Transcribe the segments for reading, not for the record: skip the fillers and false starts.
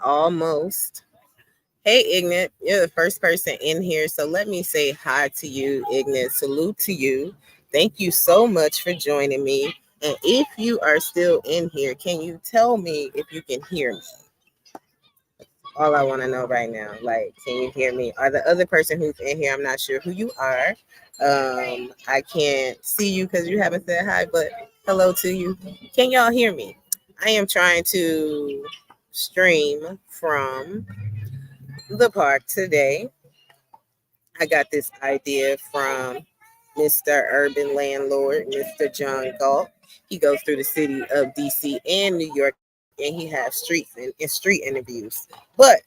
Almost. Hey, Ignat, you're the first person in here, so let me say hi to you, Ignat. Salute to you. Thank you so much for joining me. And if you are still in here, can you tell me if you can hear me? All I want to know right now, like, can you hear me? Are the other person who's in here? I'm not sure who you are. I can't see you because you haven't said hi, but hello to you. Can y'all hear me? I am trying to stream from the park today. I got this idea from Mr. Urban Landlord, Mr. John Galt. He goes through the city of DC and New York, and he has streets and street interviews. But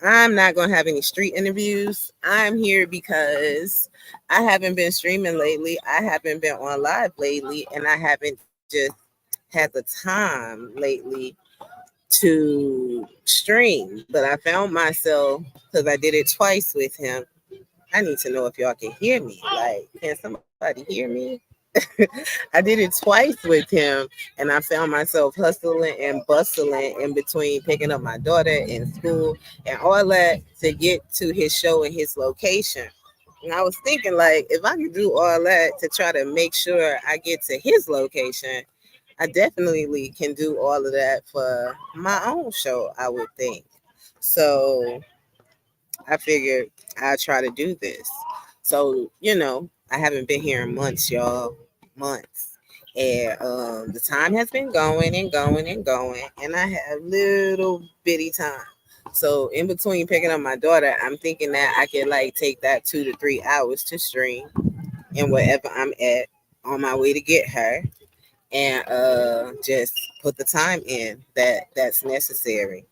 I'm not going to have any street interviews. I'm here because I haven't been streaming lately. I haven't been on live lately, and I haven't just had the time lately to stream. But I found myself, because I did it twice with him, I need to know if y'all can hear me. Like, can somebody hear me? I did it twice with him, and I found myself hustling and bustling in between picking up my daughter in school and all that to get to his show and his location. And I was thinking, like, if I could do all that to try to make sure I get to his location, I definitely can do all of that for my own show, I would think. So I figured I'd try to do this. So, I haven't been here in months, y'all. Months. And the time has been going and going and going, and I have little bitty time. So in between picking up my daughter, I'm thinking that I could like take that 2 to 3 hours to stream and wherever I'm at on my way to get her, and just put the time in that's necessary.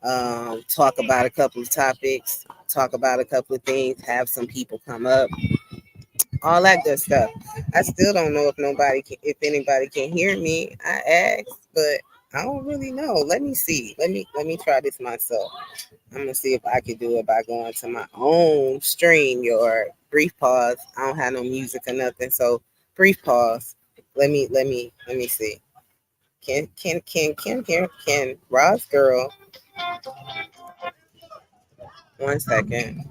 Talk about a couple of topics, talk about a couple of things, have some people come up, all that good stuff. I still don't know if anybody can hear me. I asked, but I don't really know. Let me see. Let me try this myself. I'm gonna see if I can do it by going to my own stream. Your brief pause. I don't have no music or nothing, so brief pause. Let me see. Can Ross girl? 1 second.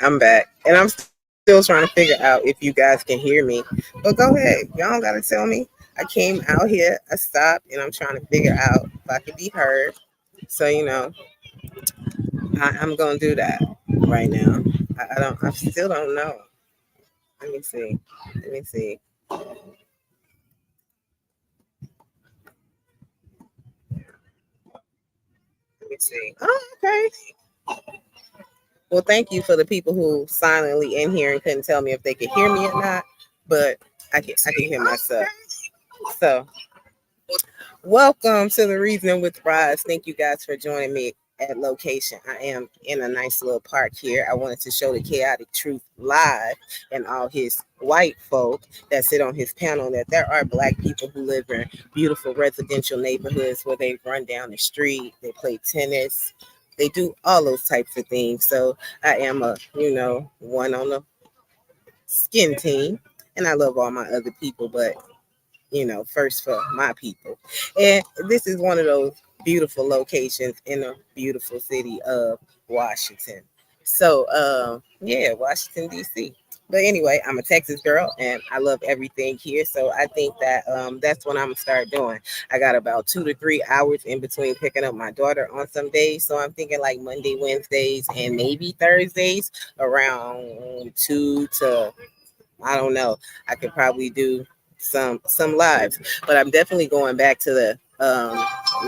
I'm back, and I'm still trying to figure out if you guys can hear me. But go ahead, y'all don't gotta tell me. I came out here, I stopped, and I'm trying to figure out if I can be heard. So I'm gonna do that right now. I still don't know. Let me see. Let me see. Let me see. Oh, okay. Well, thank you for the people who silently in here and couldn't tell me if they could hear me or not. But I can hear myself. So welcome to the Reasoning with Roz. Thank you guys for joining me at location. I am in a nice little park here. I wanted to show the chaotic truth live and all his white folk that sit on his panel that there are black people who live in beautiful residential neighborhoods where they run down the street, they play tennis, they do all those types of things. So I am one on the skin team, and I love all my other people, but first for my people. And this is one of those beautiful locations in the beautiful city of Washington. So, yeah, Washington, D.C. But anyway, I'm a Texas girl and I love everything here. So I think that that's what I'm going to start doing. I got about 2 to 3 hours in between picking up my daughter on some days. So I'm thinking like Monday, Wednesdays, and maybe Thursdays around 2 to, I don't know. I could probably do some lives, but I'm definitely going back to the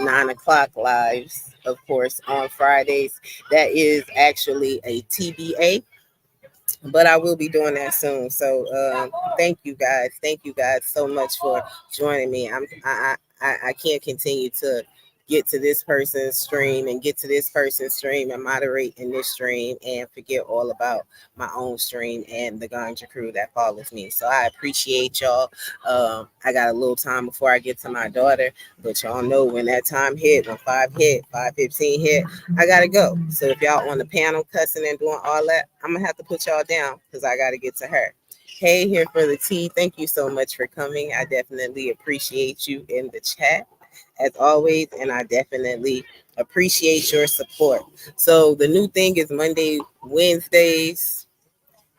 9 o'clock lives, of course, on Fridays. That is actually a TBA, but I will be doing that soon. So thank you guys so much for joining me. I can't continue to get to this person's stream and get to this person's stream and moderate in this stream and forget all about my own stream and the Ganja crew that follows me. So I appreciate y'all. I got a little time before I get to my daughter, but y'all know when that time hit, when 5:15 hit, I gotta go. So if y'all on the panel cussing and doing all that, I'm gonna have to put y'all down because I gotta get to her. Hey, here for the tea. Thank you so much for coming. I definitely appreciate you in the chat as always, and I definitely appreciate your support. So the new thing is Wednesdays,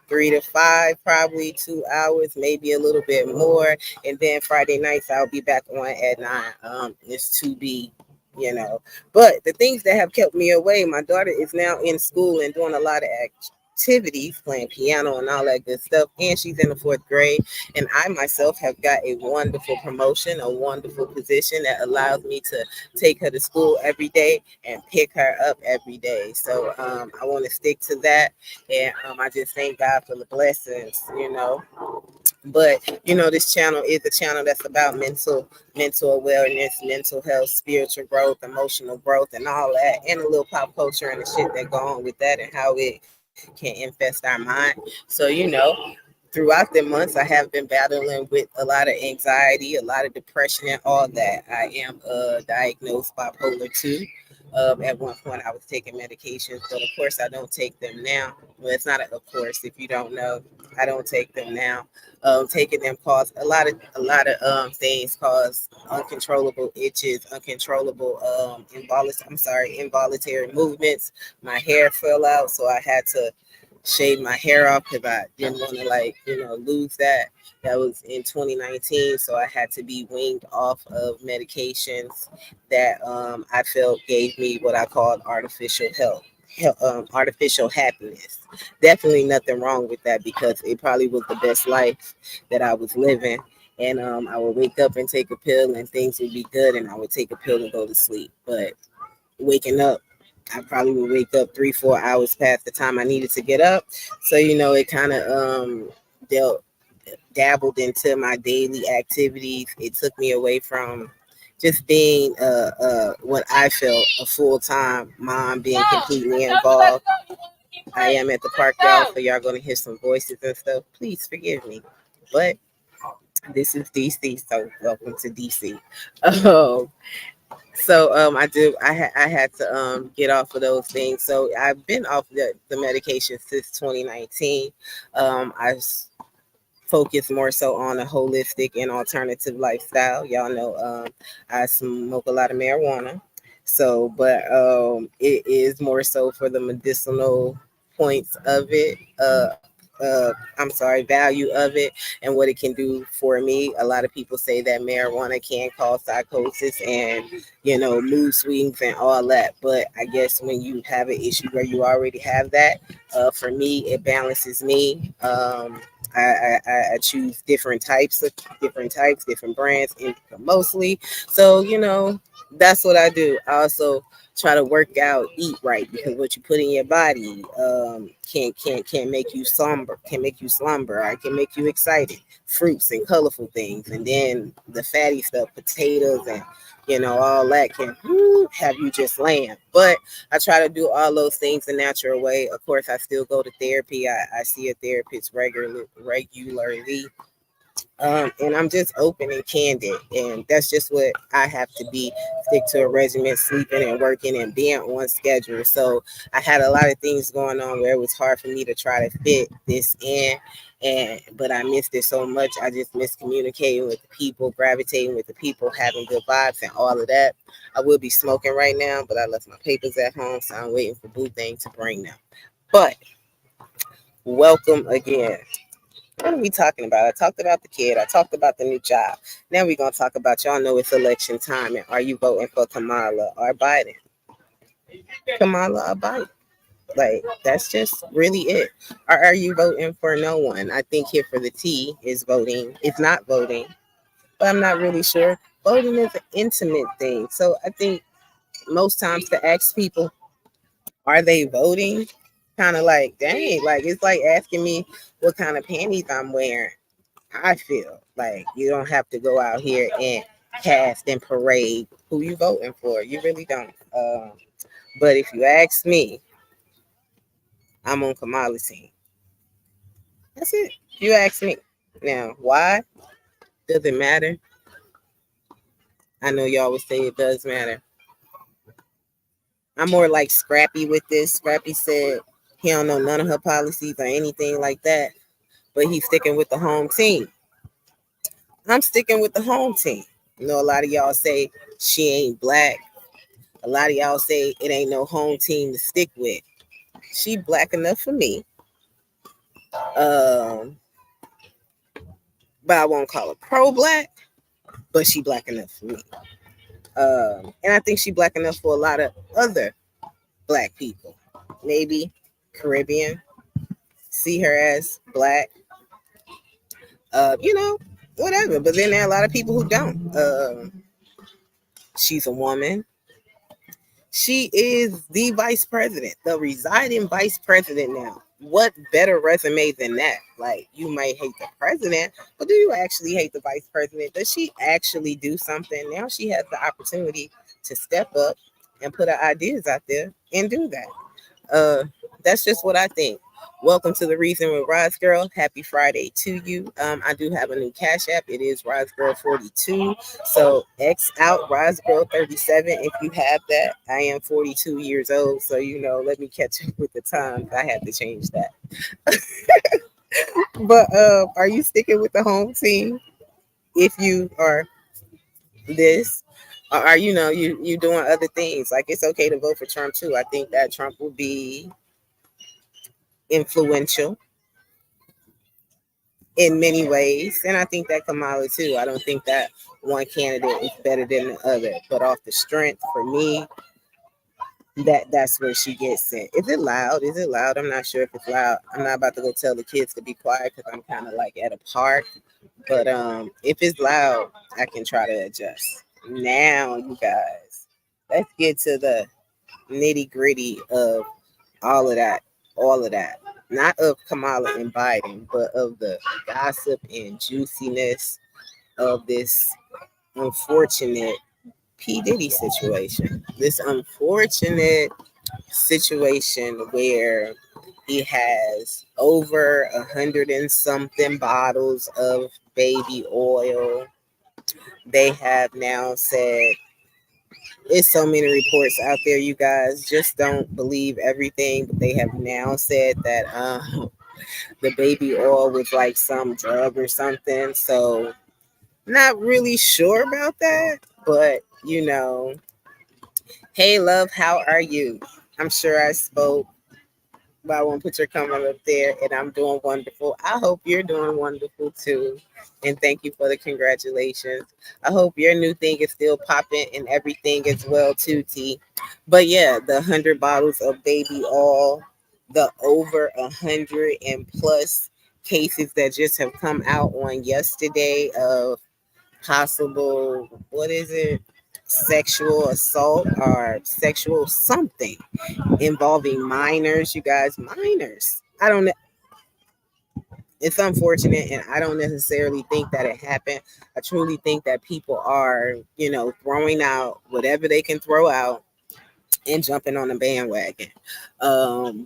3 to 5, probably 2 hours, maybe a little bit more. And then Friday nights I'll be back on at 9. It's to be, you know. But the things that have kept me away, my daughter is now in school and doing a lot of activities, playing piano and all that good stuff. And she's in the 4th grade. And I myself have got a wonderful promotion, a wonderful position that allows me to take her to school every day and pick her up every day. So I want to stick to that. And I just thank God for the blessings, you know. But you know, this channel is a channel that's about mental awareness, mental health, spiritual growth, emotional growth, and all that, and a little pop culture and the shit that go on with that and how it can infest our mind. So you know, throughout the months, I have been battling with a lot of anxiety, a lot of depression, and all that. I am diagnosed bipolar 2. At one point, I was taking medications, but of course, I don't take them now. Well, it's not of course. If you don't know, I don't take them now. Taking them cause a lot of things, cause uncontrollable itches, uncontrollable involuntary movements. My hair fell out, so I had to shave my hair off because I didn't want to lose that. That was in 2019, so I had to be weaned off of medications that I felt gave me what I called artificial health. Artificial happiness. Definitely nothing wrong with that because it probably was the best life that I was living. And I would wake up and take a pill and things would be good, and I would take a pill and go to sleep. But waking up, I probably would wake up 3-4 hours past the time I needed to get up. So you know, it kind of dealt dabbled into my daily activities. It took me away from just being what I felt a full-time mom, being completely involved. I am at the park, y'all, so y'all gonna hear some voices and stuff. Please forgive me. But this is DC, so welcome to DC. I had to get off of those things. So I've been off the medication since 2019. I focus more so on a holistic and alternative lifestyle. Y'all know I smoke a lot of marijuana. So, but it is more so for the medicinal points of it. Value of it and what it can do for me. A lot of people say that marijuana can cause psychosis and, you know, mood swings and all that. But I guess when you have an issue where you already have that, for me, it balances me. I choose different types, different brands, mostly. So, you know, that's what I do. I also try to work out, eat right, because what you put in your body can make you somber, can make you slumber, I can make you excited. Fruits and colorful things, and then the fatty stuff, potatoes and all that can have you just laying. But I try to do all those things the natural way. Of course, I still go to therapy. I see a therapist regularly. And I'm just open and candid, and that's just what I have to be. Stick to a regimen, sleeping and working and being on schedule. So I had a lot of things going on where it was hard for me to try to fit this in, but I missed it so much. I just missed communicating with the people, gravitating with the people, having good vibes and all of that. I would be smoking right now, but I left my papers at home, so I'm waiting for Boo Thing to bring them. But welcome again. What are we talking about? I talked about the kid. I talked about the new job. Now we're going to talk about, y'all know it's election time. And are you voting for Kamala or Biden? Kamala or Biden? Like, that's just really it. Or are you voting for no one? I think Here for the T is voting. It's not voting, but I'm not really sure. Voting is an intimate thing. So I think most times to ask people, are they voting? Kind of like, dang, like it's like asking me what kind of panties I'm wearing. I feel like you don't have to go out here and cast and parade who you voting for. You really don't. But if you ask me, I'm on Kamala's team. That's it. You ask me. Now, why? Does it matter? I know y'all would say it does matter. I'm more like Scrappy with this. Scrappy said he don't know none of her policies or anything like that, but he's sticking with the home team. I'm sticking with the home team. You know, a lot of y'all say she ain't black. A lot of y'all say it ain't no home team to stick with. She black enough for me. Um, but I won't call her pro-black, but she black enough for me. And I think she black enough for a lot of other black people. Maybe Caribbean. See her as black. You know, whatever. But then there are a lot of people who don't. She's a woman. She is the vice president, the residing vice president now. What better resume than that? Like, you might hate the president, but do you actually hate the vice president? Does she actually do something? Now she has the opportunity to step up and put her ideas out there and do that. Uh, that's just what I think. Welcome to the Reason with Roz Girl. Happy Friday to you. I do have a new Cash App. It is Roz Girl 42. So X out Roz Girl 37 if you have that. I am 42 years old, so let me catch up with the times. I had to change that. But are you sticking with the home team? If you are this, or are you doing other things? Like, it's okay to vote for Trump too. I think that Trump will be influential in many ways. And I think that Kamala too. I don't think that one candidate is better than the other. But off the strength, for me, that's where she gets it. Is it loud? Is it loud? I'm not sure if it's loud. I'm not about to go tell the kids to be quiet because I'm kind of like at a park. But if it's loud, I can try to adjust. Now, you guys, let's get to the nitty gritty of all of that. All of that. Not of Kamala and Biden, but of the gossip and juiciness of this unfortunate P. Diddy situation. This unfortunate situation where he has over 100 and something bottles of baby oil. They have now said, it's so many reports out there, you guys. Just don't believe everything. But they have now said that the baby oil was like some drug or something. So, not really sure about that. But, hey, love, how are you? I'm sure I spoke, but I won't put your comment up there. And I'm doing wonderful. I hope you're doing wonderful too. And thank you for the congratulations. I hope your new thing is still popping and everything as well too, T. But yeah, the 100 bottles of baby oil, the over 100 and plus cases that just have come out on yesterday of possible, what is it? Sexual assault or sexual something involving minors, you guys, minors. I don't know. It's unfortunate, and I don't necessarily think that it happened. I truly think that people are, throwing out whatever they can throw out and jumping on the bandwagon.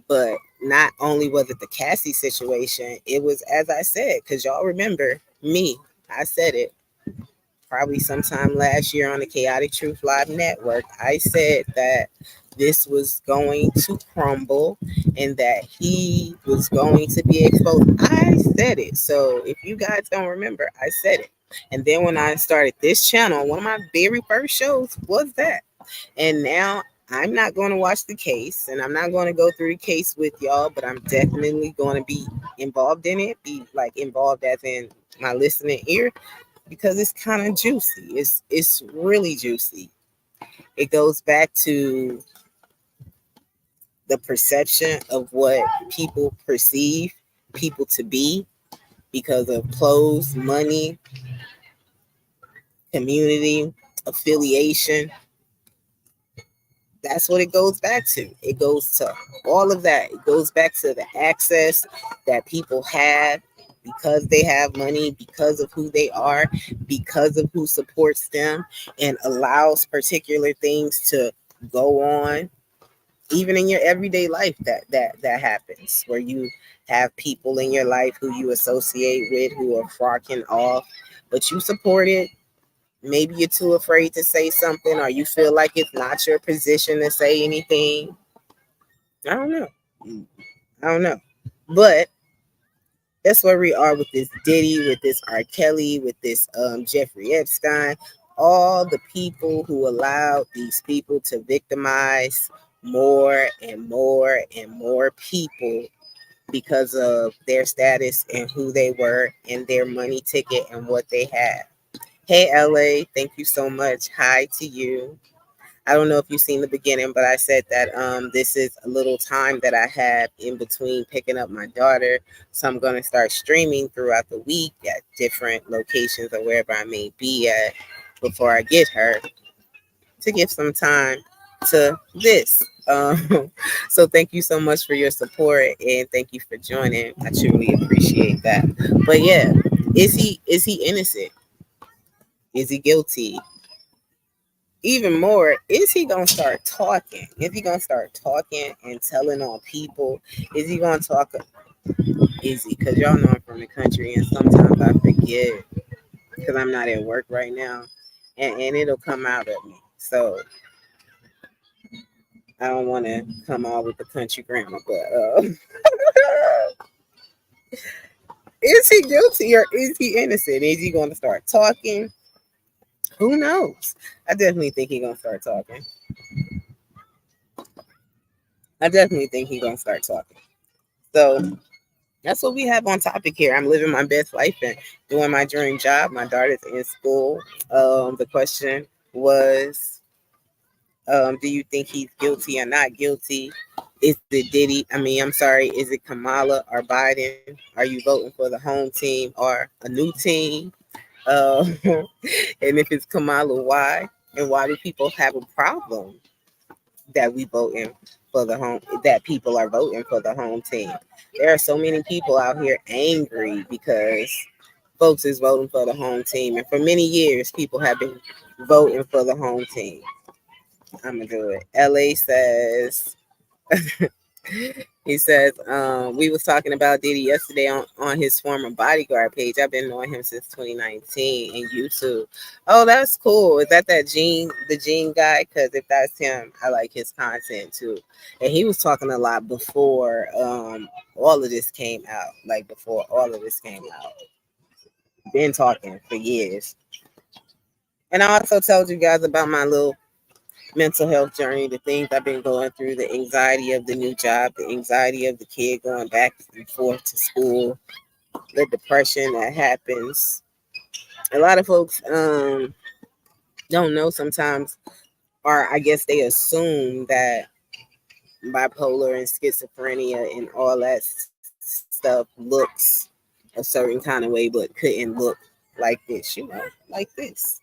But not only was it the Cassie situation, it was, as I said, because y'all remember me, I said it probably sometime last year on the Chaotic Truth Live Network. I said that this was going to crumble and that he was going to be exposed. I said it. So if you guys don't remember, I said it. And then when I started this channel, one of my very first shows was that. And now I'm not going to watch the case and I'm not going to go through the case with y'all, but I'm definitely going to be involved in it, be like involved as in my listening ear, because it's kind of juicy. It's really juicy. It goes back to the perception of what people perceive people to be because of clothes, money, community, affiliation. That's what it goes back to. It goes to all of that. It goes back to the access that people have because they have money, because of who they are, because of who supports them, and allows particular things to go on even in your everyday life. That happens where you have people in your life who you associate with who are frocking off, but you support it. Maybe you're too afraid to say something, or you feel like it's not your position to say anything. I don't know. I don't know. But that's where we are with this Diddy, with this R. Kelly, with this Jeffrey Epstein, all the people who allowed these people to victimize more and more and more people because of their status and who they were and their money ticket and what they had. Hey, LA, thank you so much. Hi to you. I don't know if you've seen the beginning, but I said that this is a little time that I have in between picking up my daughter. So I'm going to start streaming throughout the week at different locations or wherever I may be at before I get her, to give some time to this. So thank you so much for your support, and thank you for joining. I truly appreciate that. But yeah, is he innocent? Is he guilty? Even more, is he gonna start talking? Is he gonna start talking and telling on people? Is he gonna talk? Is he? Because y'all know I'm from the country, and sometimes I forget because I'm not at work right now, and it'll come out of me. So I don't want to come all with the country grammar, but is he guilty or is he innocent? Is he going to start talking? Who knows? I definitely think he's gonna start talking. I definitely think he's gonna start talking. So that's what we have on topic here. I'm living my best life and doing my dream job. My daughter's in school. The question was, do you think he's guilty or not guilty? Is it Diddy? I mean, I'm sorry. Is it Kamala or Biden? Are you voting for the home team or a new team? And if it's Kamala, why? And why do people have a problem that we voting for the home, that people are voting for the home team? There are so many people out here angry because folks is voting for the home team, and for many years people have been voting for the home team. I'm gonna do it. LA says he says, we was talking about Diddy yesterday on his former bodyguard page. I've been knowing him since 2019 and YouTube. Oh, that's cool. Is that the Gene guy? Because if that's him, I like his content too. And he was talking a lot before all of this came out. Like before all of this came out. Been talking for years. And I also told you guys about my little mental health journey, the things I've been going through, the anxiety of the new job, the anxiety of the kid going back and forth to school, the depression that happens. A lot of folks don't know sometimes, or I guess they assume that bipolar and schizophrenia and all that stuff looks a certain kind of way, but couldn't look like this, like this.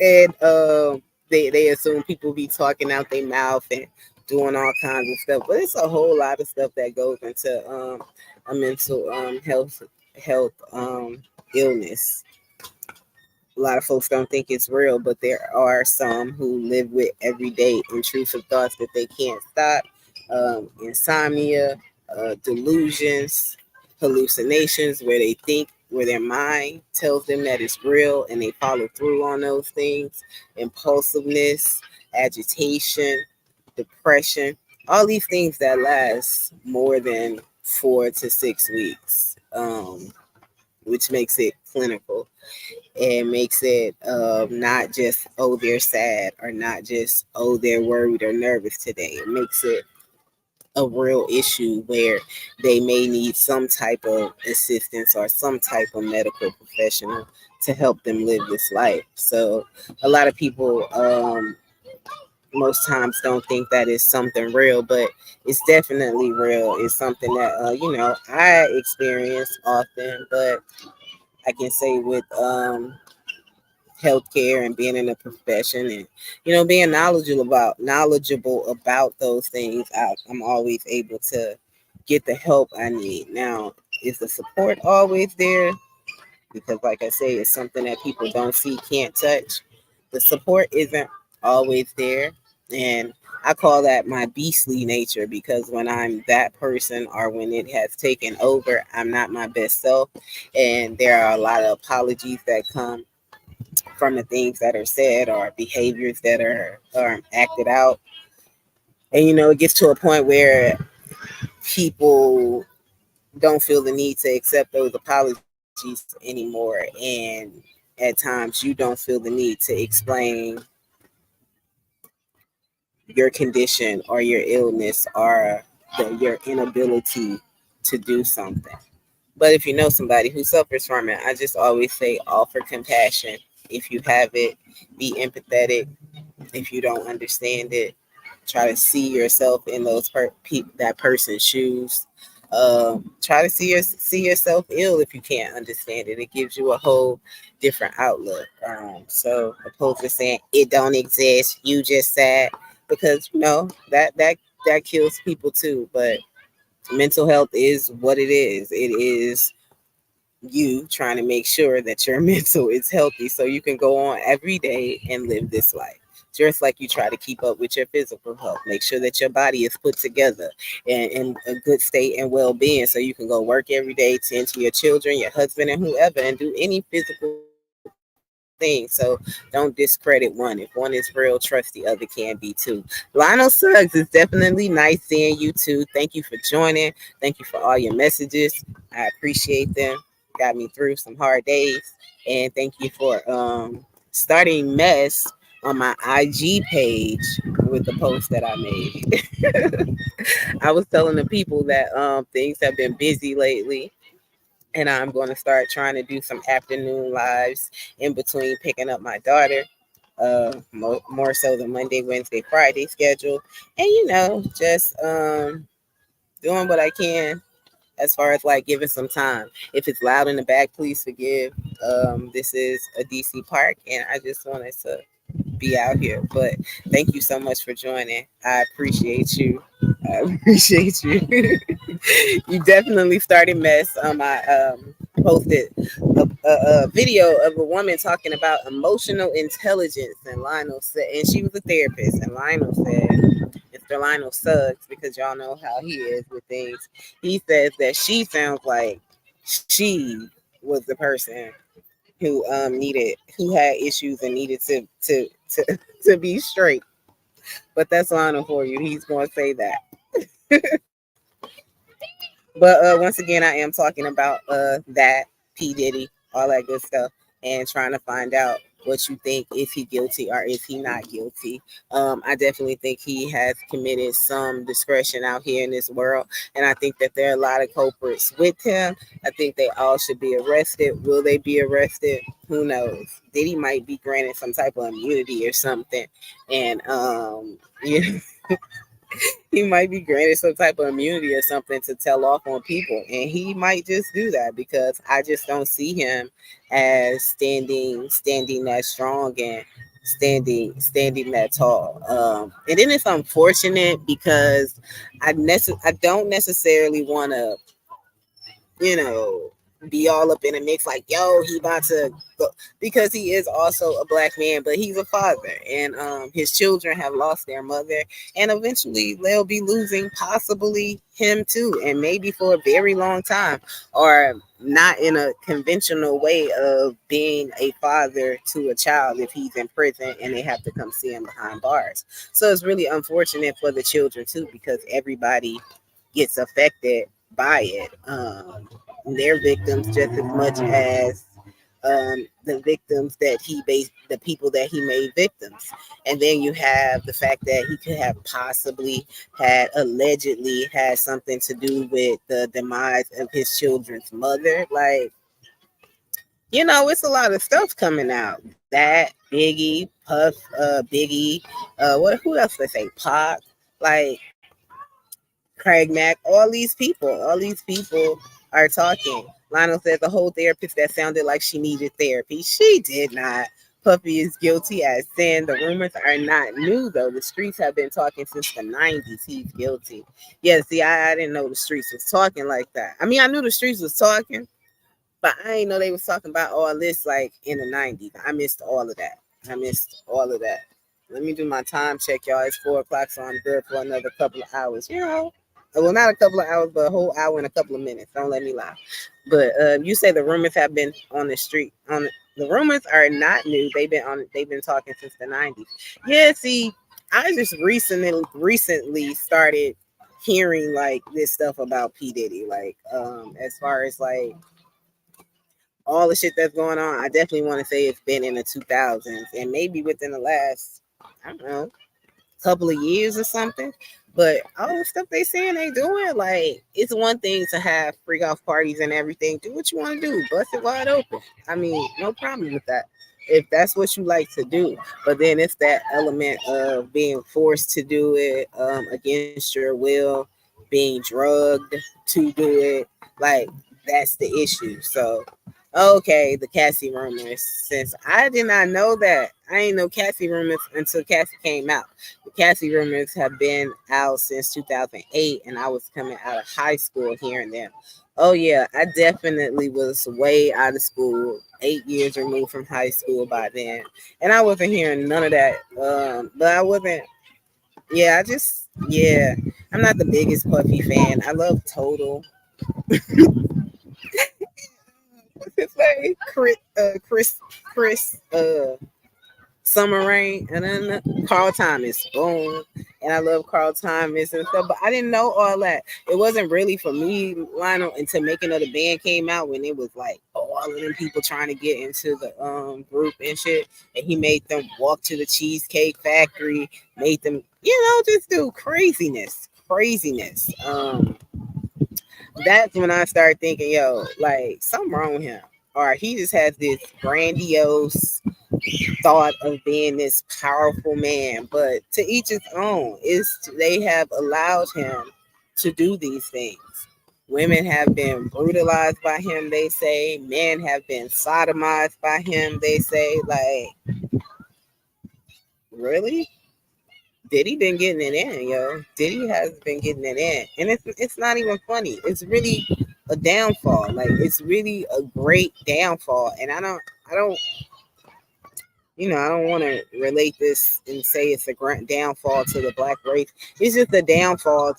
And they assume people be talking out their mouth and doing all kinds of stuff, but it's a whole lot of stuff that goes into a mental health illness. A lot of folks don't think it's real, but there are some who live with everyday intrusive thoughts that they can't stop. Insomnia, delusions, hallucinations, where their mind tells them that it's real and they follow through on those things. Impulsiveness, agitation, depression, all these things that last more than 4 to 6 weeks, which makes it clinical. It makes it not just, oh, they're sad, or not just, oh, they're worried or nervous today. It makes it a real issue where they may need some type of assistance or some type of medical professional to help them live this life. So a lot of people most times don't think that is something real, but it's definitely real. It's something that I experience often, but I can say with healthcare and being in a profession, and being knowledgeable about those things, I'm always able to get the help I need. Now, is the support always there? Because, like I say, it's something that people don't see, can't touch. The support isn't always there. And I call that my beastly nature, because when I'm that person or when it has taken over, I'm not my best self. And there are a lot of apologies that come from the things that are said or behaviors that are acted out. And, it gets to a point where people don't feel the need to accept those apologies anymore. And at times you don't feel the need to explain your condition or your illness or your inability to do something. But if you know somebody who suffers from it, I just always say offer compassion. If you have it, be empathetic. If you don't understand it, try to see yourself in that person's shoes. Try to see yourself ill if you can't understand it. It gives you a whole different outlook. So opposed to saying it don't exist, you just sad, because that kills people too. But mental health is what it is. It is you trying to make sure that your mental is healthy so you can go on every day and live this life. Just like you try to keep up with your physical health, make sure that your body is put together and in a good state and well-being so you can go work every day, tend to your children, your husband, and whoever, and do any physical thing. So don't discredit one. If one is real, trust the other can be too. Lionel Suggs, it's definitely nice seeing you too. Thank you for joining. Thank you for all your messages. I appreciate them. Got me through some hard days. And thank you for starting mess on my IG page with the post that I made. I was telling the people that things have been busy lately, and I'm going to start trying to do some afternoon lives in between picking up my daughter. More so the Monday, Wednesday, Friday schedule, and just doing what I can as far as like giving some time. If it's loud in the back, please forgive. This is a DC park, and I just wanted to be out here. But thank you so much for joining. I appreciate you. I appreciate you. You definitely started mess. I posted a video of a woman talking about emotional intelligence, and Lionel said, and she was a therapist, and Lionel said, Mr. Lionel Suggs, because y'all know how he is with things. He says that she sounds like she was the person who had issues and needed to to be straight. But that's Lionel for you. He's going to say that. But once again, I am talking about that P Diddy, all that good stuff, and trying to find out what you think. Is he guilty or is he not guilty? I definitely think he has committed some discretion out here in this world, and I think that there are a lot of culprits with him. I think they all should be arrested. Will they be arrested? Who knows? Diddy might be granted some type of immunity or something, and he might be granted some type of immunity or something to tell off on people, and he might just do that, because I just don't see him as standing that strong and standing that tall. And then it's unfortunate because I don't necessarily want to, you know, be all up in a mix like, yo, he about to go, because he is also a black man, but he's a father, and his children have lost their mother, and eventually they'll be losing possibly him too, and maybe for a very long time, or not in a conventional way of being a father to a child if he's in prison and they have to come see him behind bars. So it's really unfortunate for the children too, because everybody gets affected by it. They're victims just as much as the victims that the people that he made victims. And then you have the fact that he could have possibly allegedly had something to do with the demise of his children's mother. Like, it's a lot of stuff coming out. That Biggie, Puff, Biggie, who else they say? Pac, like Craig Mack, all these people are talking. Lionel said the whole therapist that sounded like she needed therapy. She did not. Puppy is guilty as sin. The rumors are not new, though. The streets have been talking since the 90s. He's guilty. Yeah, see, I didn't know the streets was talking like that. I mean, I knew the streets was talking, but I didn't know they was talking about all this like in the 90s. I missed all of that. I missed all of that. Let me do my time check, y'all. It's 4 o'clock, so I'm good for another couple of hours. You know, well, not a couple of hours, but a whole hour and a couple of minutes. Don't let me lie. But you say the rumors have been on the street. The rumors are not new. They've been talking since the 90s. Yeah, see, I just recently started hearing like this stuff about P Diddy, like as far as like all the shit that's going on. I definitely want to say it's been in the 2000s and maybe within the last, I don't know, couple of years or something. But all the stuff they saying they doing, like, it's one thing to have freak off parties and everything. Do what you want to do, bust it wide open. I mean, no problem with that if that's what you like to do. But then it's that element of being forced to do it against your will, being drugged to do it. Like, that's the issue. So, okay, the Cassie rumors. Since I did not know that, I ain't know Cassie rumors until Cassie came out. The Cassie rumors have been out since 2008, and I was coming out of high school hearing them. Oh yeah, I definitely was way out of school, 8 years removed from high school by then, and I wasn't hearing none of that. But I wasn't. Yeah, yeah. I'm not the biggest Puffy fan. I love Total. What's his name? Chris. Summer Rain, and then Carl Thomas, boom. And I love Carl Thomas and stuff, but I didn't know all that. It wasn't really for me, Lionel, until Making of the Band came out when it was like all of them people trying to get into the group and shit. And he made them walk to the Cheesecake Factory, made them, just do craziness. That's when I started thinking, yo, like something wrong with him. Or he just has this grandiose thought of being this powerful man, but to each his own. They have allowed him to do these things. Women have been brutalized by him, they say. Men have been sodomized by him, they say. Like, really? Diddy been getting it in, yo. Diddy has been getting it in, and it's not even funny. It's really a downfall. Like, it's really a great downfall, and I don't I don't want to relate this and say it's a grand downfall to the black race. It's just a downfall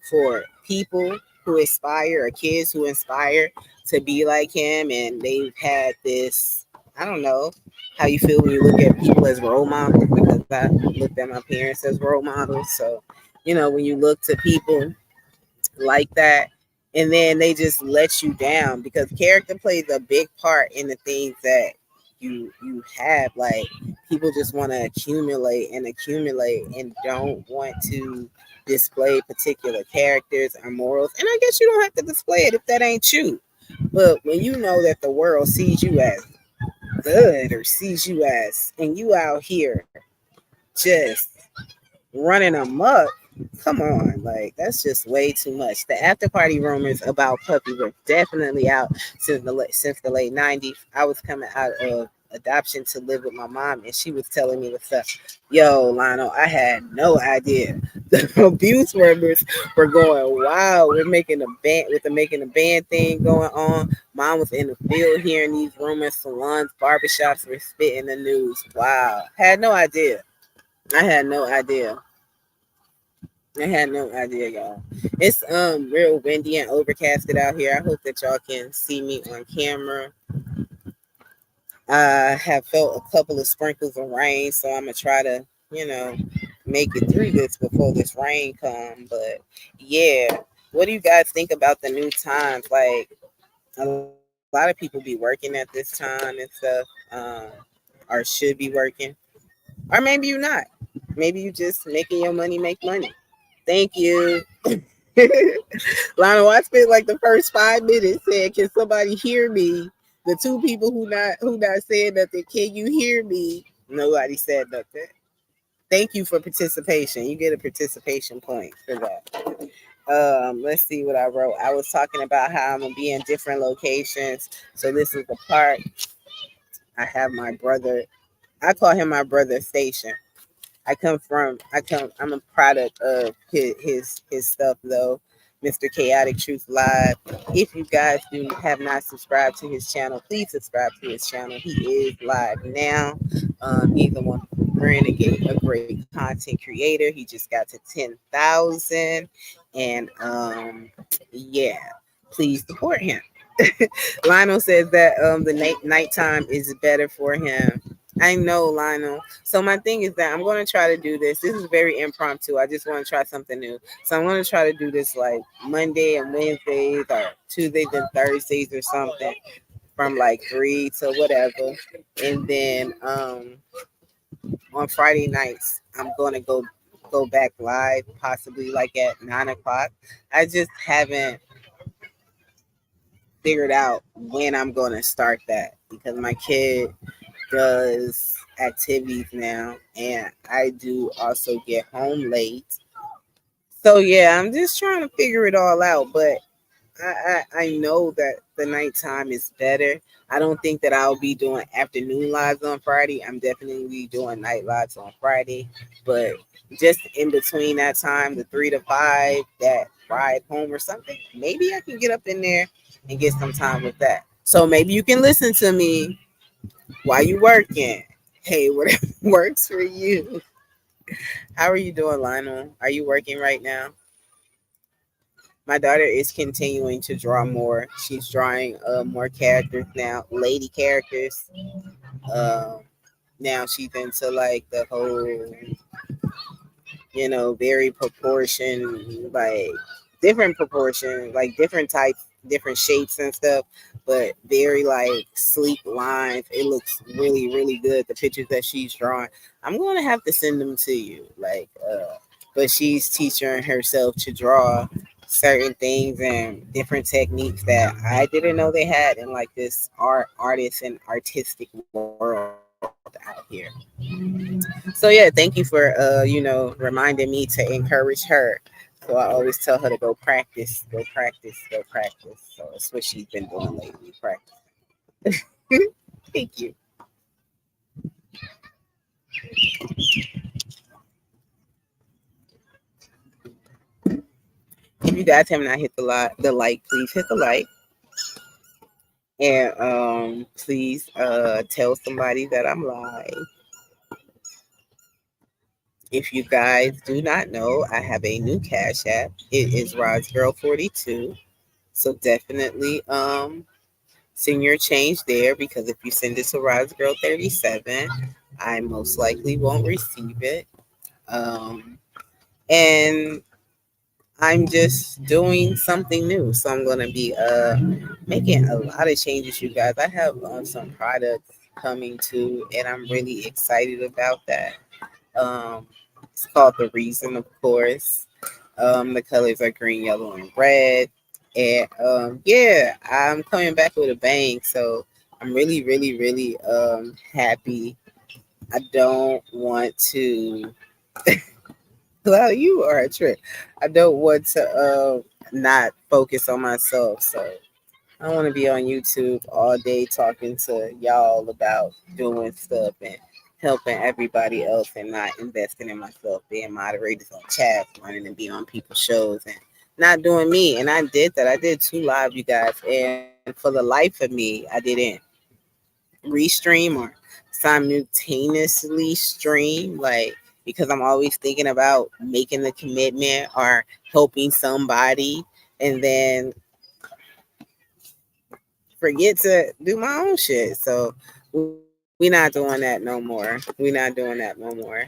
for people who aspire or kids who inspire to be like him, and they've had this. I don't know how you feel when you look at people as role models, because I looked at my parents as role models. So, when you look to people like that, and then they just let you down, because character plays a big part in the things that you have. Like, people just want to accumulate and don't want to display particular characters or morals. And I guess you don't have to display it if that ain't you. But when you know that the world sees you as good, or sees you as, and you out here just running amok. Come on, like, that's just way too much. The after party rumors about Puppy were definitely out since the late 90s. I was coming out of adoption to live with my mom, and she was telling me the stuff. Yo, Lionel, I had no idea. The abuse rumors were going wild. We're making a band with the making a band thing going on. Mom was in the field hearing these rumors. Salons, barbershops were spitting the news. Wow, had no idea. I had no idea. I had no idea, y'all. It's real windy and overcasted out here. I hope that y'all can see me on camera. I have felt a couple of sprinkles of rain, so I'm gonna try to, make it through this before this rain comes. But yeah, what do you guys think about the new times? Like, a lot of people be working at this time and stuff, or should be working, or maybe you're not. Maybe you just making your money make money. Thank you. Lionel, I spent like the first 5 minutes saying, "Can somebody hear me?" The two people who not saying nothing, can you hear me? Nobody said nothing. Thank you for participation. You get a participation point for that. Let's see what I wrote. I was talking about how I'm gonna be in different locations. So this is the part. I have my brother I call him my brother Station. I'm a product of his stuff though. Mr. Chaotic Truth Live. If you guys do have not subscribed to his channel, please subscribe to his channel. He is live now. He's a wonderful friend, a great content creator. He just got to 10,000, and yeah, please support him. Lionel says that the nighttime is better for him. I know, Lionel. So my thing is that I'm going to try to do this. This is very impromptu. I just want to try something new. So I'm going to try to do this like Monday and Wednesdays or Tuesdays and Thursdays or something from like 3 to whatever. And then on Friday nights, I'm going to go back live, possibly like at 9 o'clock. I just haven't figured out when I'm going to start that because my kid does activities now, and I do also get home late. So yeah, I'm just trying to figure it all out. But I know that the nighttime is better. I don't think that I'll be doing afternoon lives on Friday. I'm definitely be doing night lives on Friday. But just in between that time, the 3 to 5, that ride home or something, maybe I can get up in there and get some time with that. So maybe you can listen to me while you working. Hey, whatever works for you. How are you doing, Lionel? Are you working right now? My daughter is continuing to draw more. She's drawing more characters now, lady characters. Um, Now she's into like the whole, very proportion, like different proportion, like different types, different shapes and stuff, but very like sleek lines. It looks really, really good. The pictures that she's drawing, I'm going to have to send them to you. But she's teaching herself to draw certain things and different techniques that I didn't know they had in like this artist and artistic world out here. So yeah, thank you for reminding me to encourage her. So I always tell her to go practice, go practice, go practice. So that's what she's been doing lately, practice. Thank you. If you guys have not hit the like, please hit the like. And please tell somebody that I'm live. If you guys do not know, I have a new Cash App. It is Rod's Girl 42. So definitely send your change there, because if you send it to Rod's Girl 37, I most likely won't receive it. And I'm just doing something new. So I'm gonna be making a lot of changes, you guys. I have some products coming too, and I'm really excited about that. It's called The Reason, of course. The colors are green, yellow, and red. And yeah, I'm coming back with a bang. So I'm really, really, really happy. I don't want to. Well, you are a trick. I don't want to not focus on myself. So I want to be on YouTube all day talking to y'all about doing stuff and helping everybody else and not investing in myself, being moderators on chats, wanting to be on people's shows and not doing me. And I did that. I did 2 live, you guys. And for the life of me, I didn't restream or simultaneously stream, like, because I'm always thinking about making the commitment or helping somebody and then forget to do my own shit. So we not doing that no more. We not doing that no more.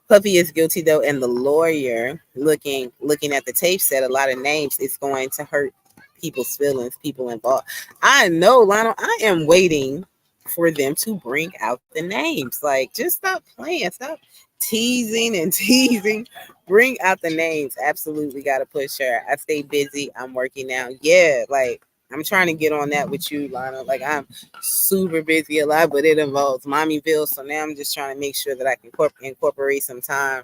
Puffy is guilty though, and the lawyer looking at the tape said a lot of names. It's going to hurt people's feelings, people involved. I know, Lionel. I am waiting for them to bring out the names. Like, just stop playing, stop teasing and teasing. Bring out the names. Absolutely got to push her. I stay busy. I'm working now. Yeah, like I'm trying to get on that with you, Lana. Like I'm super busy a lot, but it involves Mommyville. So now I'm just trying to make sure that I can incorporate some time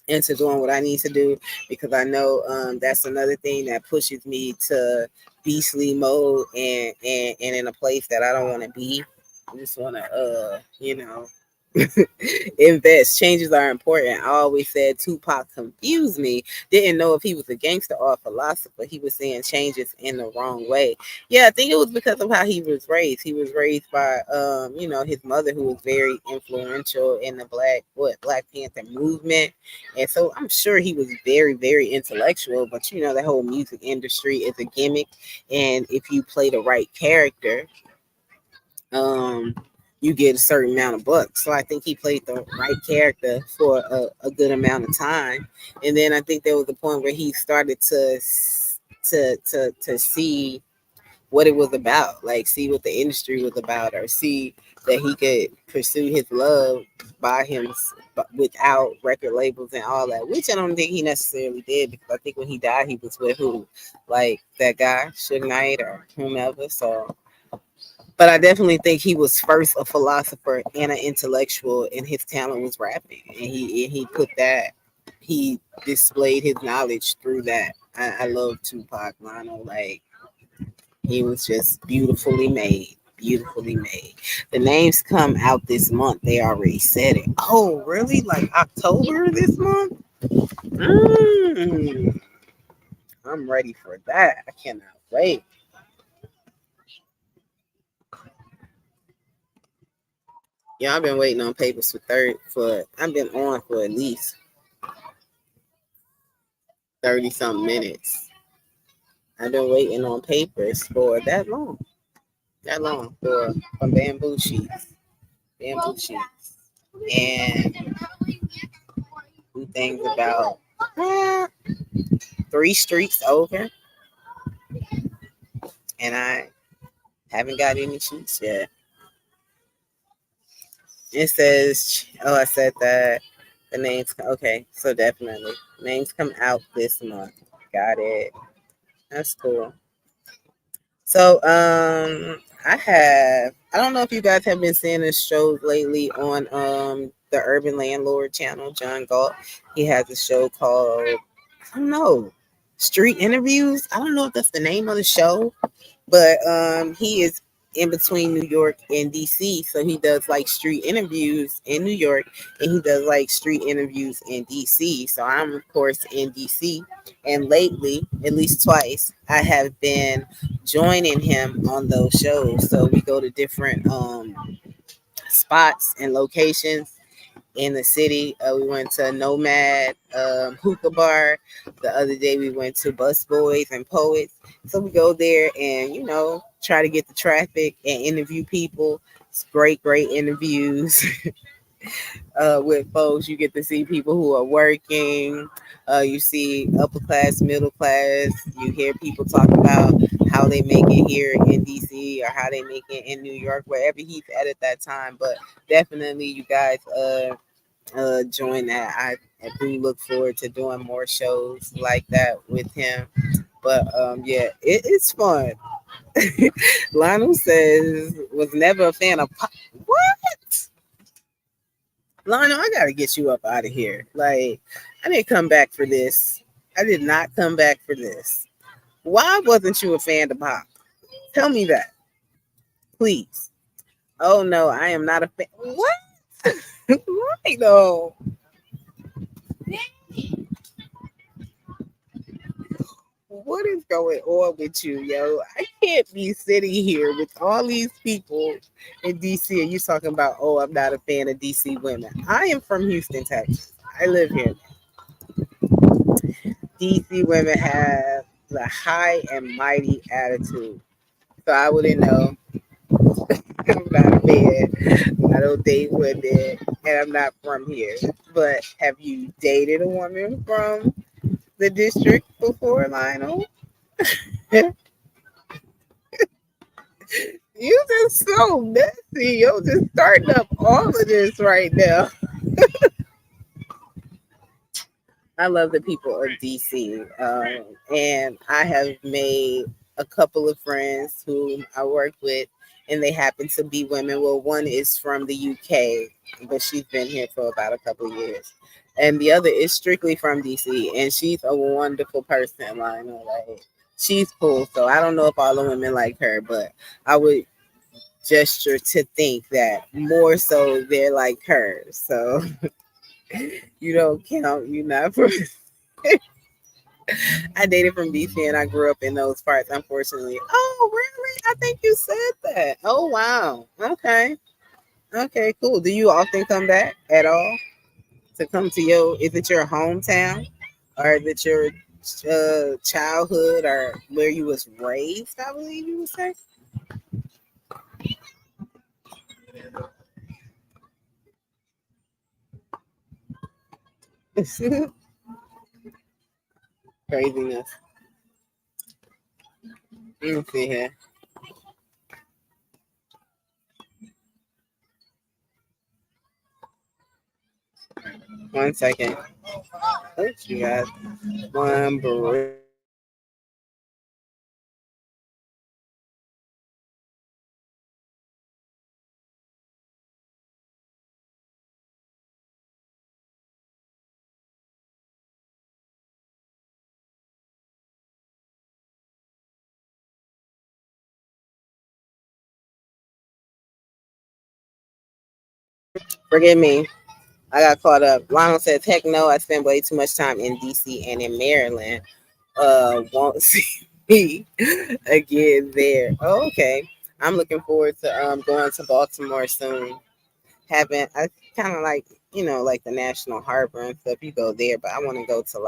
into doing what I need to do, because I know that's another thing that pushes me to beastly mode and in a place that I don't want to be. I just want to, invest. Changes are important. I always said Tupac confused me. Didn't know if he was a gangster or a philosopher. He was saying changes in the wrong way. Yeah, I think it was because of how he was raised. He was raised by, his mother, who was very influential in the Black Panther movement, and so I'm sure he was very, very intellectual. But the whole music industry is a gimmick, and if you play the right character, um, you get a certain amount of bucks. So I think he played the right character for a good amount of time, and then I think there was a point where he started to see what it was about, like see what the industry was about, or see that he could pursue his love by him without record labels and all that, which I don't think he necessarily did, because I think when he died, he was with who, like that guy, Suge Knight or whomever. So but I definitely think he was first a philosopher and an intellectual, and his talent was rapping. And he put that, he displayed his knowledge through that. I love Tupac, Lionel. Like, he was just beautifully made. Beautifully made. The names come out this month. They already said it. Oh, really? Like October this month? Mm, I'm ready for that. I cannot wait. Yeah, I've been waiting on papers for I've been on for at least 30 something minutes. I've been waiting on papers for that long. That long for bamboo sheets. Bamboo sheets. And do things about uh, 3 streets over, and I haven't got any sheets yet. It says, oh, I said that the names, okay, so definitely. Names come out this month. Got it. That's cool. So I don't know if you guys have been seeing this show lately on the Urban Landlord channel, John Galt. He has a show called, I don't know, Street Interviews. I don't know if that's the name of the show, but he is in between New York and DC, so he does like street interviews in New York, and he does like street interviews in DC. So I'm of course in DC, and lately, at least twice, I have been joining him on those shows. So we go to different spots and locations in the city. We went to Nomad Hookah Bar. The other day we went to Bus Boys and Poets. So we go there and, try to get the traffic and interview people. It's great, great interviews with folks. You get to see people who are working. You see upper class, middle class. You hear people talk about how they make it here in DC or how they make it in New York, wherever he's at that time. But definitely, you guys join that. I do look forward to doing more shows like that with him. But yeah, it's fun. Lionel says was never a fan of pop. What? Lionel, I gotta get you up out of here. Like, I didn't come back for this. I did not come back for this. Why wasn't you a fan of pop? Tell me that, please. Oh no, I am not a fan. What? Why though? What is going on with you, yo? I can't be sitting here with all these people in DC and you talking about, oh, I'm not a fan of DC women. I am from Houston, Texas. I live here. DC women have the high and mighty attitude. So I wouldn't know. I'm not a fan. I don't date women and I'm not from here. But have you dated a woman from the district before, Lionel? You just so messy. You're just starting up all of this right now. I love the people of DC. And I have made a couple of friends who I work with, and they happen to be women. Well, one is from the UK, but she's been here for about a couple of years. And the other is strictly from DC, and she's a wonderful person. Like, she's cool. So I don't know if all the women like her, but I would gesture to think that more so they're like her. So you don't count. You not for. I dated from DC and I grew up in those parts. Unfortunately. Oh really? I think you said that. Oh wow. Okay. Okay. Cool. Do you often come back at all to come to your? Is it your hometown, or is it your childhood, or where you was raised? I believe you would say. Craziness. Let me see here. 1 second. Oops, you guys. One brief. Forgive me. I got caught up. Lionel says, "Heck no! I spend way too much time in DC and in Maryland. Won't see me again there." Oh, okay. I'm looking forward to going to Baltimore soon. Haven't I kind of like like the National Harbor and stuff. You go there, but I want to go to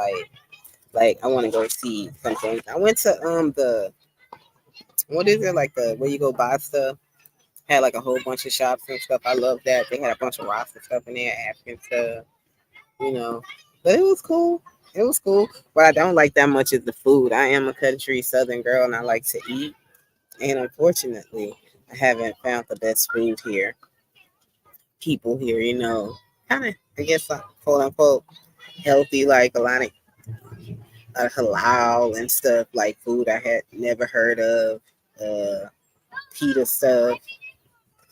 like I want to go see some things. I went to the what is it like the where you go buy stuff. Had like a whole bunch of shops and stuff. I love that. They had a bunch of rocks and stuff in there, African stuff, you know. But it was cool. It was cool. But I don't like that much of the food. I am a country southern girl and I like to eat. And unfortunately, I haven't found the best food here. People here, kind of, I guess, quote unquote, healthy, like a lot of halal and stuff, like food I had never heard of. Pita stuff,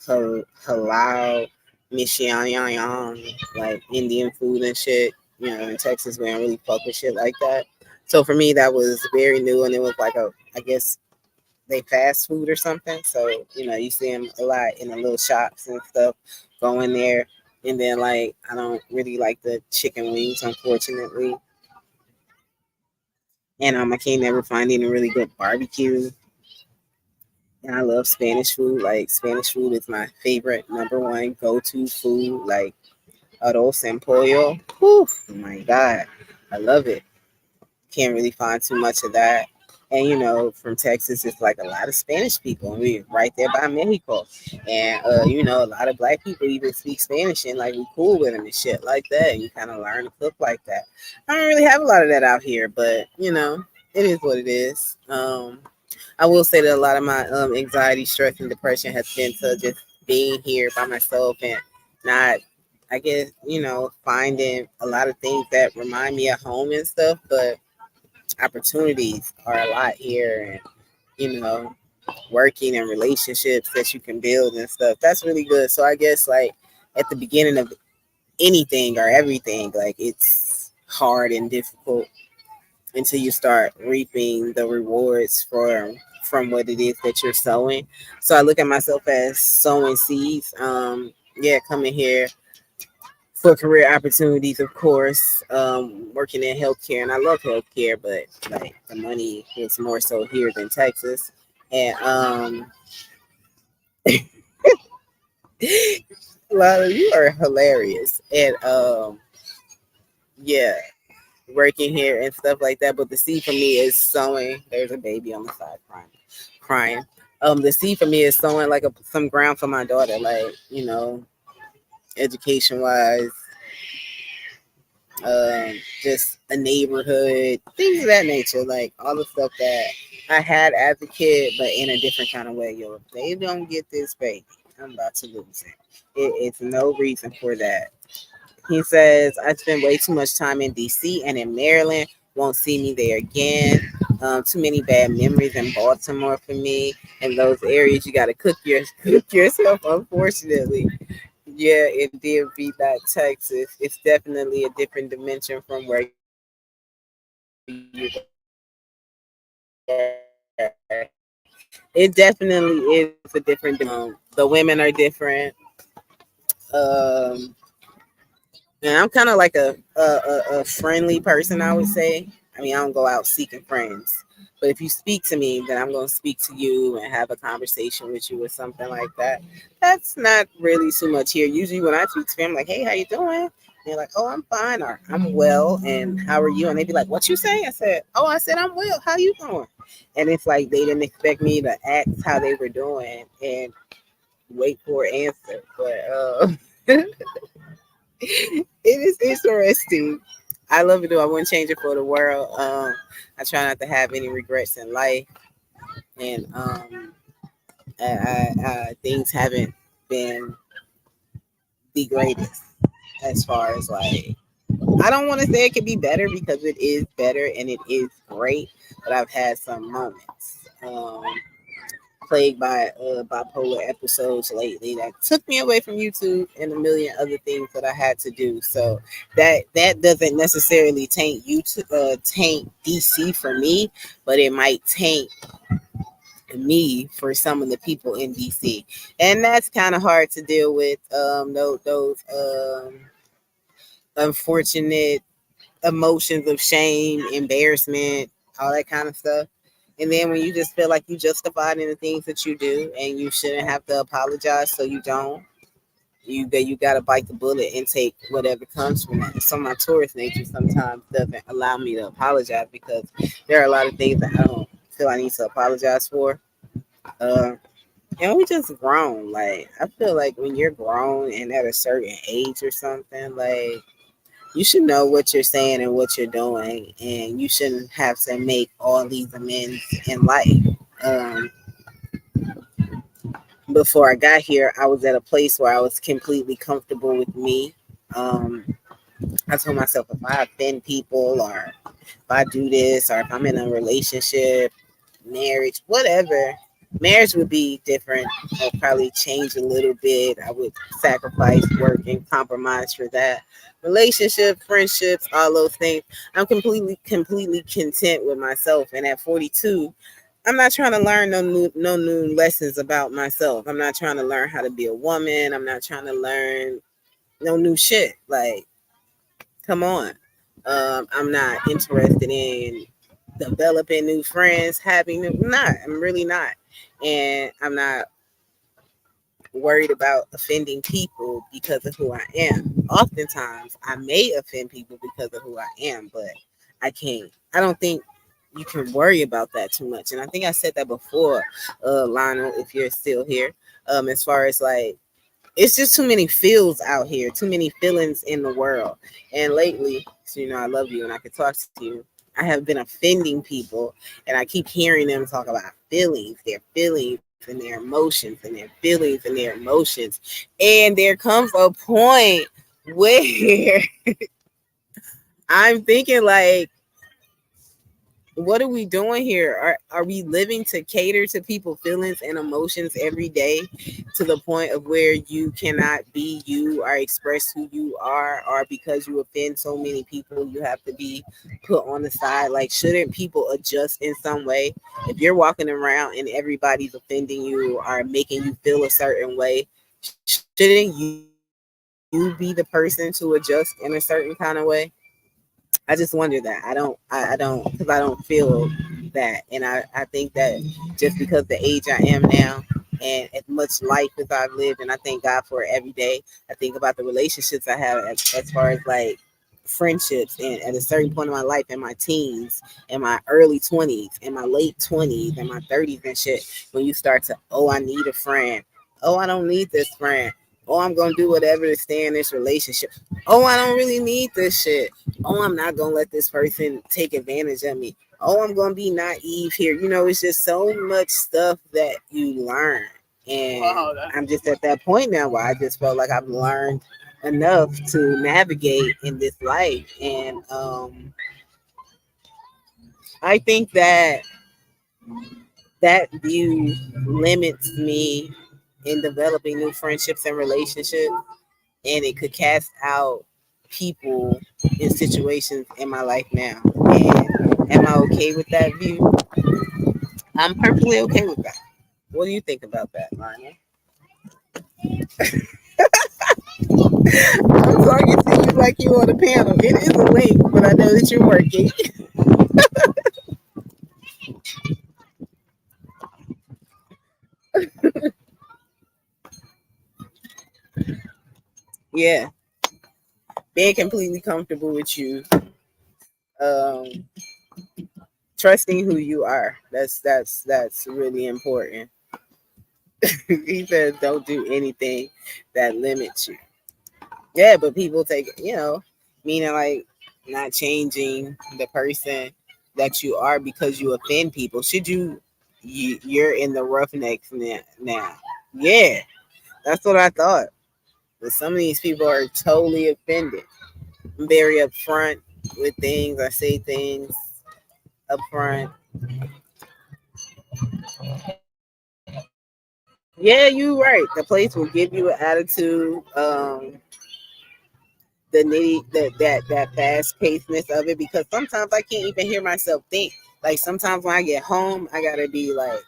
halal, mishiyan, like Indian food and shit. In Texas, we don't really fuck with shit like that. So for me, that was very new, and it was like I guess they fast food or something. So you see them a lot in the little shops and stuff. Go in there, and then like I don't really like the chicken wings, unfortunately, and I can't never find any really good barbecue. And I love Spanish food. Like Spanish food is my favorite number one go to food. Like arroz and pollo. Whew, oh my God. I love it. Can't really find too much of that. And from Texas, it's like a lot of Spanish people. We right there by Mexico, and a lot of black people even speak Spanish, and like we cool with them and shit like that. And you kind of learn to cook like that. I don't really have a lot of that out here, but it is what it is. I will say that a lot of my anxiety, stress, and depression has been to just being here by myself and not, I guess, finding a lot of things that remind me of home and stuff. But opportunities are a lot here, and working and relationships that you can build and stuff. That's really good. So I guess like at the beginning of anything or everything, like it's hard and difficult until you start reaping the rewards from what it is that you're sowing. So I look at myself as sowing seeds. Yeah, coming here for career opportunities, of course. Working in healthcare, and I love healthcare, but like the money is more so here than Texas. And Lala, you are hilarious. And yeah, working here and stuff like that. But the seed for me is sowing. There's a baby on the side crying. The seed for me is sowing like some ground for my daughter, like education wise, just a neighborhood, things of that nature, like all the stuff that I had as a kid, but in a different kind of way. Yo, if they don't get this baby, I'm about to lose it. It's no reason for that. He says, I spend way too much time in DC and in Maryland. Won't see me there again. Too many bad memories in Baltimore for me. In those areas, you got to cook yourself, unfortunately. Yeah, it did beat that Texas. It's definitely a different dimension from where you were. It definitely is a different. The women are different. Um, and I'm kind of like a friendly person, I would say. I mean, I don't go out seeking friends. But if you speak to me, then I'm going to speak to you and have a conversation with you or something like that. That's not really too much here. Usually when I speak to them, I'm like, hey, how you doing? And they're like, oh, I'm fine, or I'm well, and how are you? And they'd be like, what you say? I said, I'm well. How you doing? And it's like they didn't expect me to ask how they were doing and wait for an answer. But it is interesting. I love it though. I wouldn't change it for the world. I try not to have any regrets in life, and things haven't been the greatest as far as like. I don't want to say it could be better because it is better and it is great, but I've had some moments. Plagued by bipolar episodes lately that took me away from YouTube and a million other things that I had to do. So that doesn't necessarily taint YouTube, taint DC for me, but it might taint me for some of the people in DC, and that's kind of hard to deal with. Those unfortunate emotions of shame, embarrassment, all that kind of stuff. And then when you just feel like you justified in the things that you do and you shouldn't have to apologize, so you don't. You gotta bite the bullet and take whatever comes from that. So my Taurus nature sometimes doesn't allow me to apologize because there are a lot of things that I don't feel I need to apologize for. Uh, and we just grown. Like I feel like when you're grown and at a certain age or something, like you should know what you're saying and what you're doing, and you shouldn't have to make all these amends in life. Um, Before I got here, I was at a place where I was completely comfortable with me. Um, I told myself if I offend people, or if I do this, or if I'm in a relationship, marriage, whatever. Marriage would be different. I'll probably change a little bit. I would sacrifice work and compromise for that. Relationship, friendships, all those things. I'm completely content with myself. And at 42, I'm not trying to learn no new lessons about myself. I'm not trying to learn how to be a woman. I'm not trying to learn no new shit. Like, come on. I'm not interested in developing new friends, having new, not. I'm really not. And I'm not worried about offending people because of who I am. Oftentimes, I may offend people because of who I am, but I can't. I don't think you can worry about that too much. And I think I said that before, Lionel, if you're still here. As far as like, it's just too many feels out here, too many feelings in the world. And lately, so you know, I love you and I could talk to you. I have been offending people, and I keep hearing them talk about feelings and their emotions and their feelings and their emotions. And there comes a point where I'm thinking like, what are we doing here? Are we living to cater to people's feelings and emotions every day to the point of where you cannot be you or express who you are, or because you offend so many people you have to be put on the side? Like, shouldn't people adjust in some way? If you're walking around and everybody's offending you or making you feel a certain way, shouldn't you be the person to adjust in a certain kind of way? I just wonder that. I don't, because I don't feel that. And I think that just because the age I am now and as much life as I've lived, and I thank God for it every day, I think about the relationships I have as far as like friendships, and at a certain point in my life, in my teens, in my early 20s, in my late 20s, in my 30s and shit, when you start to, oh, I need a friend. Oh, I don't need this friend. Oh, I'm going to do whatever to stay in this relationship. Oh, I don't really need this shit. Oh, I'm not gonna let this person take advantage of me. Oh, I'm gonna be naive here. You know, it's just so much stuff that you learn. And I'm just at that point now where I just felt like I've learned enough to navigate in this life. And I think that that view limits me in developing new friendships and relationships, and it could cast out people in situations in my life now. And am I okay with that view? I'm perfectly okay with that. What do you think about that, Lionel? I'm talking to you like you on the panel. It is a link, but I know that you're working. Yeah, being completely comfortable with you, um, trusting who you are. That's really important. He says, "Don't do anything that limits you." Yeah, but people take, meaning like not changing the person that you are because you offend people. Should you're in the roughnecks now. Yeah, that's what I thought. But some of these people are totally offended. I'm very upfront with things. I say things upfront. Yeah, you right. The place will give you an attitude. The nitty that fast pacedness of it, because sometimes I can't even hear myself think. Like sometimes when I get home, I gotta be like,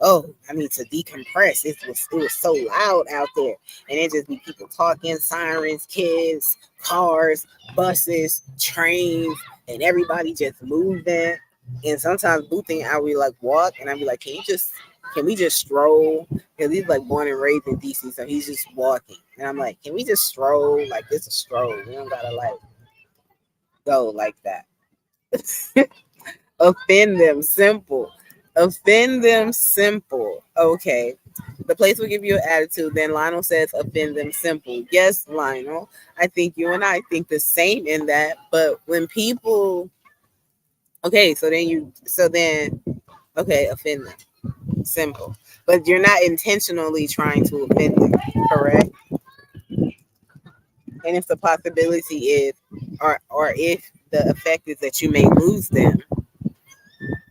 oh, I need to decompress. It was so loud out there, and it just be people talking, sirens, kids, cars, buses, trains, and everybody just moving. And sometimes Boothing, I would like walk, and I'd be like, can we just stroll? Because he's like born and raised in DC, so he's just walking, and I'm like, can we just stroll? Like this is a stroll. We don't gotta like go like that. Offend them, simple. Offend them, simple. Okay. The place will give you an attitude. Then Lionel says, offend them, simple. Yes, Lionel. I think you and I think the same in that. But when people, okay, okay, offend them, simple. But you're not intentionally trying to offend them, correct? And if the possibility is, or if the effect is that you may lose them,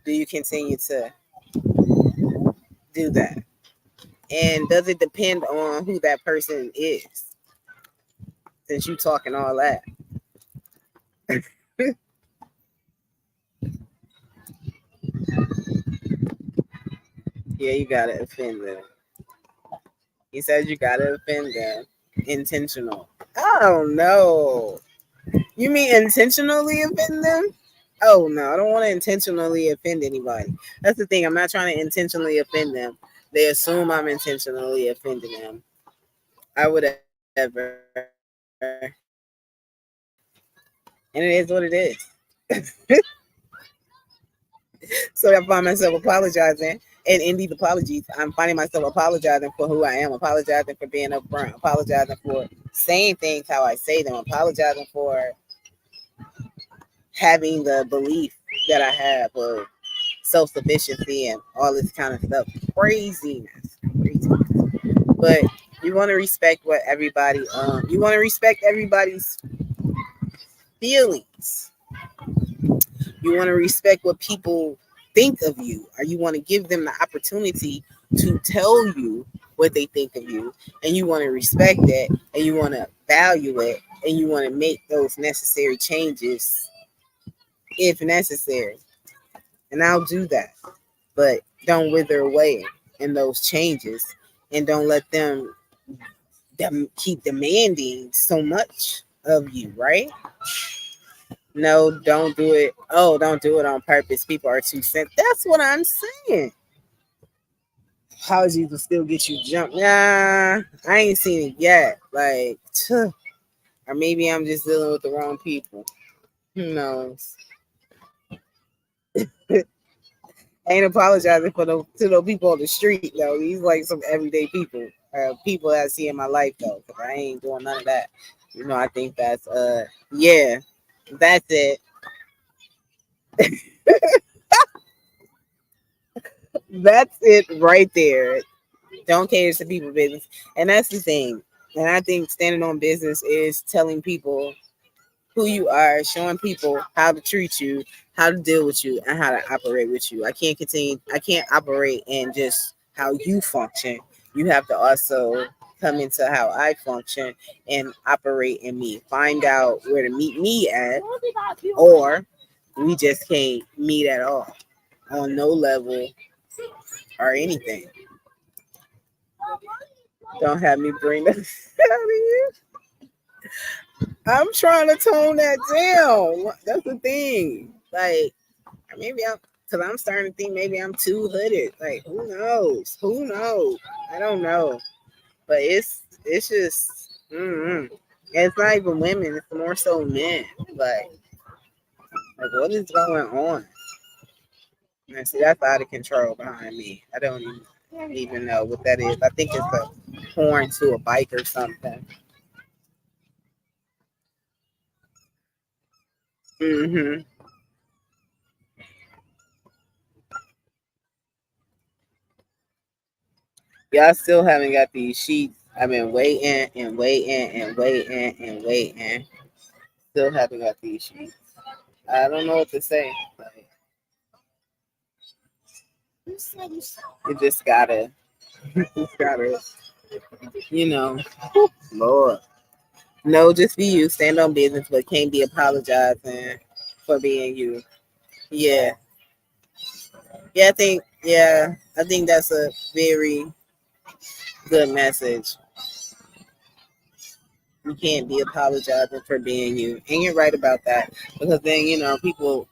do you continue to do that? And does it depend on who that person is? Since you talking all that, yeah, you gotta offend them. He says you gotta offend them. Intentional. I don't know. You mean intentionally offend them? Oh no, I don't want to intentionally offend anybody. That's the thing. I'm not trying to intentionally offend them. They assume I'm intentionally offending them. I would ever. And it is what it is. So I find myself apologizing, and in these apologies, I'm finding myself apologizing for who I am, apologizing for being upfront, apologizing for saying things how I say them, apologizing for having the belief that I have of self sufficiency and all this kind of stuff. Craziness, craziness. But you want to respect what everybody. You want to respect everybody's feelings. You want to respect what people think of you, or you want to give them the opportunity to tell you what they think of you, and you want to respect that, and you want to value it, and you want to make those necessary changes if necessary. And I'll do that, but don't wither away in those changes, and don't let them keep demanding so much of you, right? No, don't do it. Oh, don't do it on purpose. People are too sensitive. That's what I'm saying. Apologies will still get you jumped. Nah, I ain't seen it yet. Like, or maybe I'm just dealing with the wrong people. Who knows? I ain't apologizing for to those people on the street though. These like some everyday people, people that I see in my life though. Cause I ain't doing none of that. I think that's yeah, that's it. That's it right there. Don't cater to people business. And that's the thing. And I think standing on business is telling people who you are, showing people how to treat you, how to deal with you, and how to operate with you. I can't operate in just how you function. You have to also come into how I function and operate in me. Find out where to meet me at, or we just can't meet at all on no level or anything. Don't have me bring that out of you. I'm trying to tone that down. That's the thing. Like, maybe because I'm starting to think maybe I'm too hooded. Like, who knows? Who knows? I don't know. But it's just, it's not even women. It's more so men. Like what is going on? And see, that's out of control behind me. I don't even know what that is. I think it's a horn to a bike or something. Hmm. Y'all still haven't got these sheets. I've been waiting and waiting and waiting and waiting. Still haven't got these sheets. I don't know what to say. Like, you just gotta, you know, Lord. No, just be you. Stand on business, but can't be apologizing for being you. Yeah, I think that's a very good message. You can't be apologizing for being you, and you're right about that because then people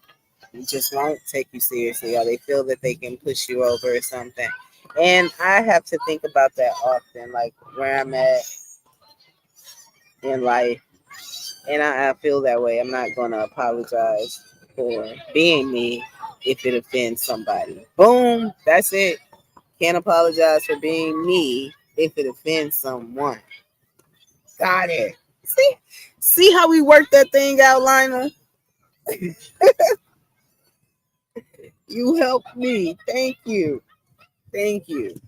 just won't take you seriously, or they feel that they can push you over or something. And I have to think about that often, like where I'm at in life, and I feel that way. I'm not gonna apologize for being me if it offends somebody. Boom, that's it. Can't apologize for being me if it offends someone. Got it. See how we worked that thing out, Lionel? You helped me. Thank you. Thank you.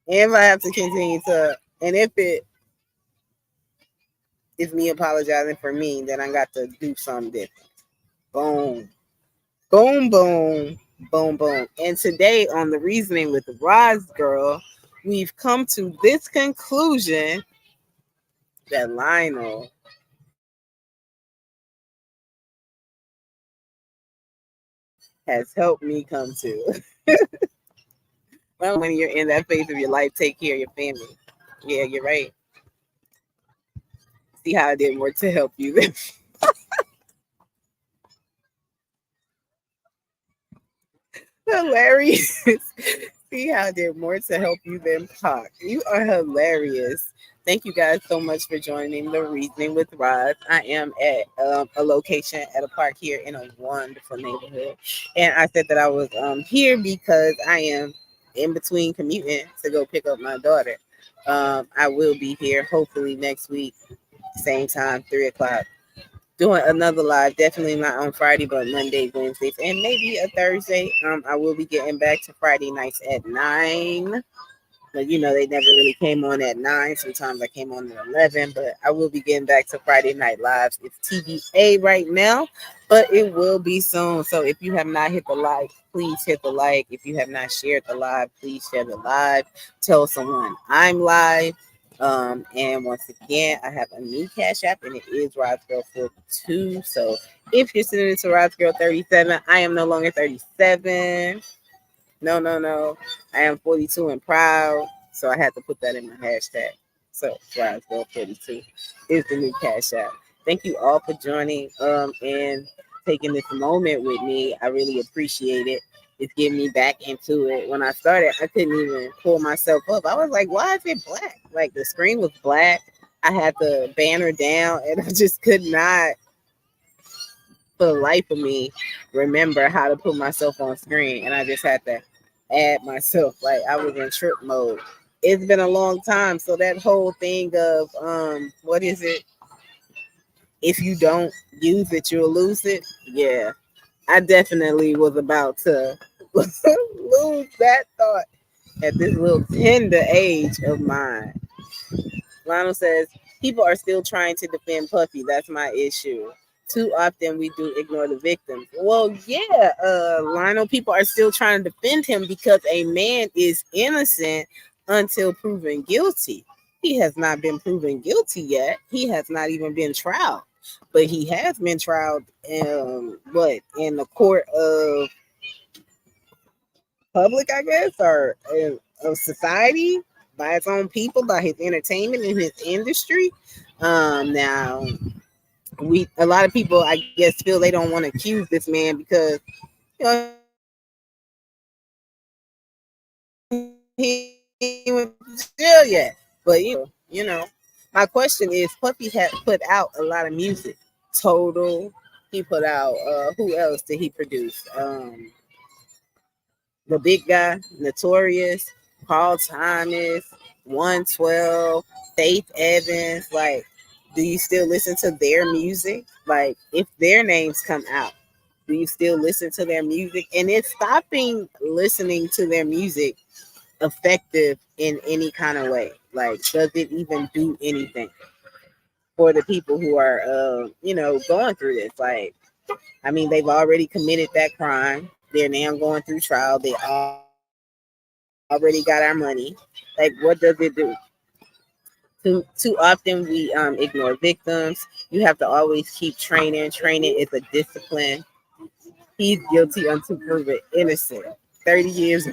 And if I have to continue to, and if it is me apologizing for me, then I got to do something different. Boom. Boom, boom, boom, boom. And today on the Reasoning with the Roz Girl, we've come to this conclusion that Lionel has helped me come to. Well, when you're in that phase of your life, take care of your family. Yeah, you're right. See how I did more to help you. Hilarious. See how I did more to help you than talk. You are hilarious. Thank you guys so much for joining the Reasoning with Roz. I am at a location at a park here in a wonderful neighborhood. And I said that I was here because I am in between commuting to go pick up my daughter. I will be here hopefully next week, same time, 3 o'clock, doing another live. Definitely not on Friday, but Monday, Wednesdays, and maybe a Thursday. I will be getting back to Friday nights at 9. But they never really came on at 9. Sometimes I came on at 11. But I will be getting back to Friday night lives. It's TBA right now, but it will be soon. So if you have not hit the like, please hit the like. If you have not shared the live, please share the live. Tell someone I'm live. And once again, I have a new Cash App, and it is RodGirl42. So if you're sending it to RodGirl37, I am no longer 37. No, no, no. I am 42 and proud. So I had to put that in my hashtag. So RodGirl42 is the new Cash App. Thank you all for joining and taking this moment with me. I really appreciate it. It's getting me back into it. When I started, I couldn't even pull myself up. I was like, why is it black? Like the screen was black. I had the banner down and I just could not, for the life of me, remember how to put myself on screen. And I just had to add myself. Like I was in trip mode. It's been a long time. So that whole thing of what is it? If you don't use it, you'll lose it. Yeah. I definitely was about to lose that thought at this little tender age of mine. Lionel says, people are still trying to defend Puffy. That's my issue. Too often we do ignore the victims. Well, yeah, Lionel, people are still trying to defend him because a man is innocent until proven guilty. He has not been proven guilty yet. He has not even been tried. But he has been tried in the court of public, I guess, or of society. by its own people, by his entertainment and his industry. Now we a lot of people, I guess, feel they don't want to accuse this man because he went to jail yet. But my question is, Puffy had put out a lot of music. Total. He put out. Who else did he produce? The big guy, Notorious, Paul Thomas, 112, Faith Evans. Like, do you still listen to their music? Like, if their names come out, do you still listen to their music? And is stopping listening to their music effective in any kind of way? Like, does it even do anything for the people who are, going through this? Like, I mean, they've already committed that crime. They're now going through trial. They already got our money. Like, what does it do? Too often we ignore victims. You have to always keep training. Training is a discipline. He's guilty until proven innocent. 30 years,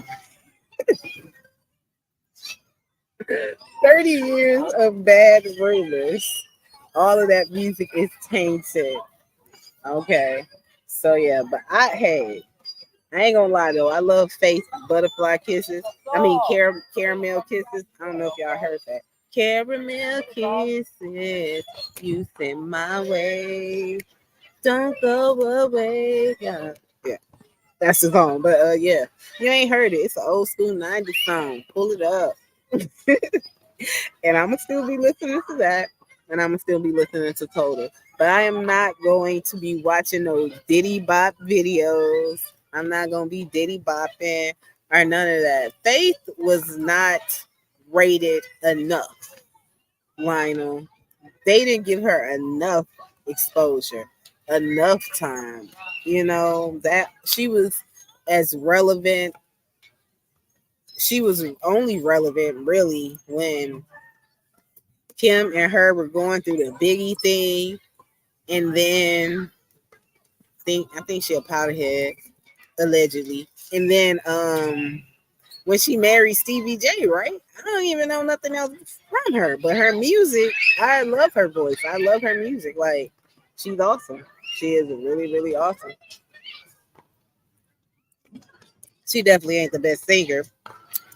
30 years of bad rumors. All of that music is tainted. Okay. So yeah, but I ain't gonna lie though. I love Faith Butterfly Kisses. I mean caramel kisses. I don't know if y'all heard that. Caramel kisses, you send my way. Don't go away. Yeah, yeah. That's the song. But yeah. You ain't heard it. It's an old school 90s song. Pull it up. And I'ma still be listening to that. And I'ma still be listening to Total. But I am not going to be watching those Diddy Bop videos. I'm not gonna be Diddy bopping or none of that. Faith was not rated enough, Lionel. They didn't give her enough exposure, enough time. That she was as relevant. She was only relevant really when Kim and her were going through the Biggie thing, and then I think she a powderhead allegedly, and then when she married Stevie J, right? I don't even know nothing else from her, but her music, I love her voice. I love her music. Like, she's awesome. She is really, really awesome. She definitely ain't the best singer,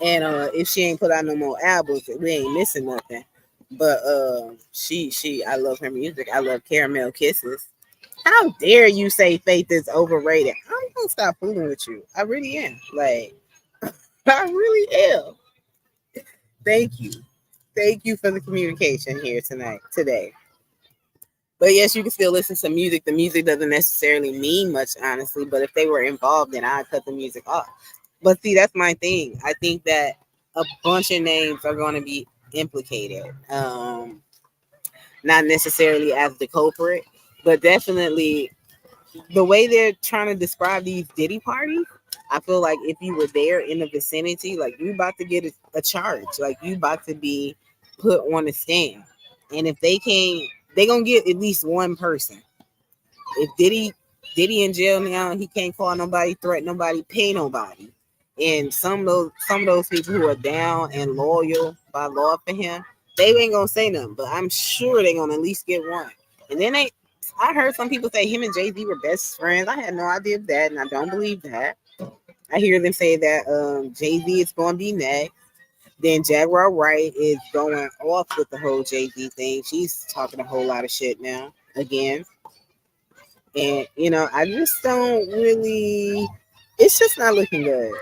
and if she ain't put out no more albums, we ain't missing nothing. But I love her music. I love Caramel Kisses. How dare you say Faith is overrated? I'm gonna stop fooling with you. I really am. Like, I really am. Thank you. Thank you for the communication here today. But yes, you can still listen to music. The music doesn't necessarily mean much, honestly. But if they were involved, then I'd cut the music off. But see, that's my thing. I think that a bunch of names are going to be implicated. Not necessarily as the culprit, but definitely the way they're trying to describe these Diddy parties. I feel like if you were there in the vicinity, like, you about to get a charge, like, you about to be put on the stand. And if they can't, they gonna get at least one person. If Diddy in jail now, he can't call nobody, threaten nobody, pay nobody. And some of those people who are down and loyal by law for him, they ain't gonna say nothing. But I'm sure they gonna at least get one. And then I heard some people say him and Jay-Z were best friends. I had no idea of that, and I don't believe that. I hear them say that Jay-Z is going to be next. Then Jaguar Wright is going off with the whole Jay-Z thing. She's talking a whole lot of shit now again. And, I just don't really, it's just not looking good.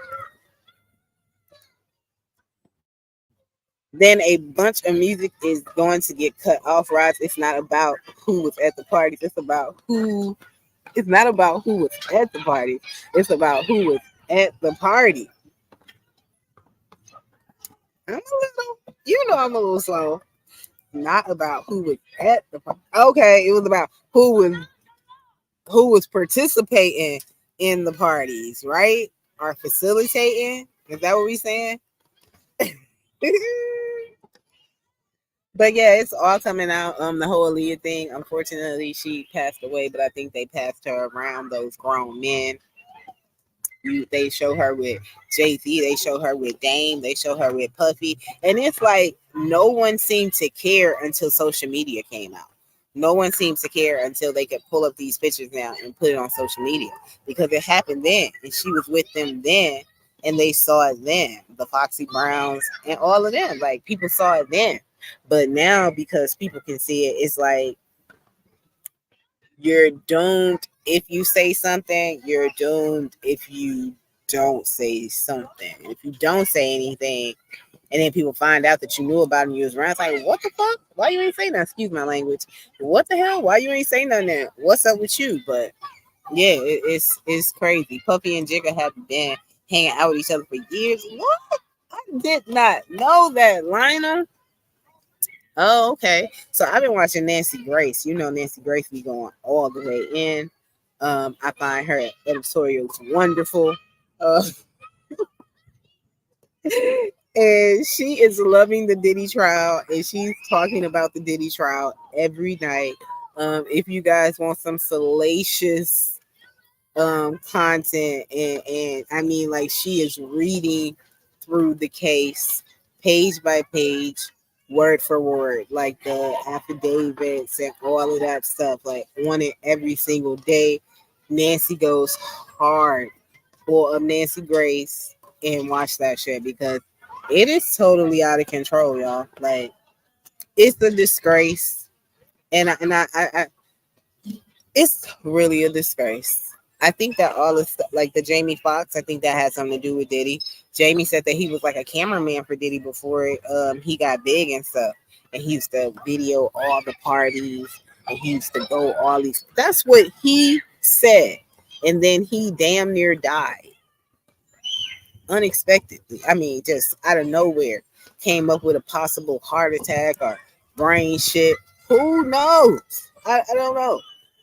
Then a bunch of music is going to get cut off, right? It's not about who was at the party. It's not about who was at the party. It's about who was at the party. I'm a little slow. Not about who was at the party. Okay, it was about who was participating in the parties, right? Or facilitating. Is that what we saying? But yeah, it's all coming out. The whole Aaliyah thing. Unfortunately, she passed away, but I think they passed her around those grown men. They show her with Jay-Z, they show her with Dame, they show her with Puffy, and it's like no one seemed to care until social media came out. No one seems to care until they could pull up these pictures now and put it on social media, because it happened then, and she was with them then, and they saw it then. The Foxy Browns and all of them, like people saw it then, but now because people can see it, it's like you're doomed if you say something. You're doomed if you don't say something. If you don't say anything, and then people find out that you knew about it and you was around, it's like, what the fuck? Why you ain't say nothing? Excuse my language. What the hell? Why you ain't say nothing there? What's up with you? But yeah, it's crazy. Puffy and Jigga have been hanging out with each other for years. What? I did not know that, Lionel. Oh, okay. So I've been watching Nancy Grace. You know, Nancy Grace be going all the way in. I find her editorials wonderful. Uh, and she is loving the Diddy trial, and she's talking about the Diddy trial every night. If you guys want some salacious content, and I mean, like, she is reading through the case page by page, word for word, like the affidavits and all of that stuff, like on it every single day. Nancy goes hard. For Nancy Grace, and watch that shit, because it is totally out of control, y'all. Like, it's a disgrace, and I it's really a disgrace. I think that all the stuff, like the Jamie Foxx, I think that had something to do with Diddy. Jamie said that he was like a cameraman for Diddy before he got big and stuff, and he used to video all the parties, and he used to go all these. That's what he said, and then he damn near died unexpectedly. I mean, just out of nowhere, came up with a possible heart attack or brain shit. Who knows? I don't know,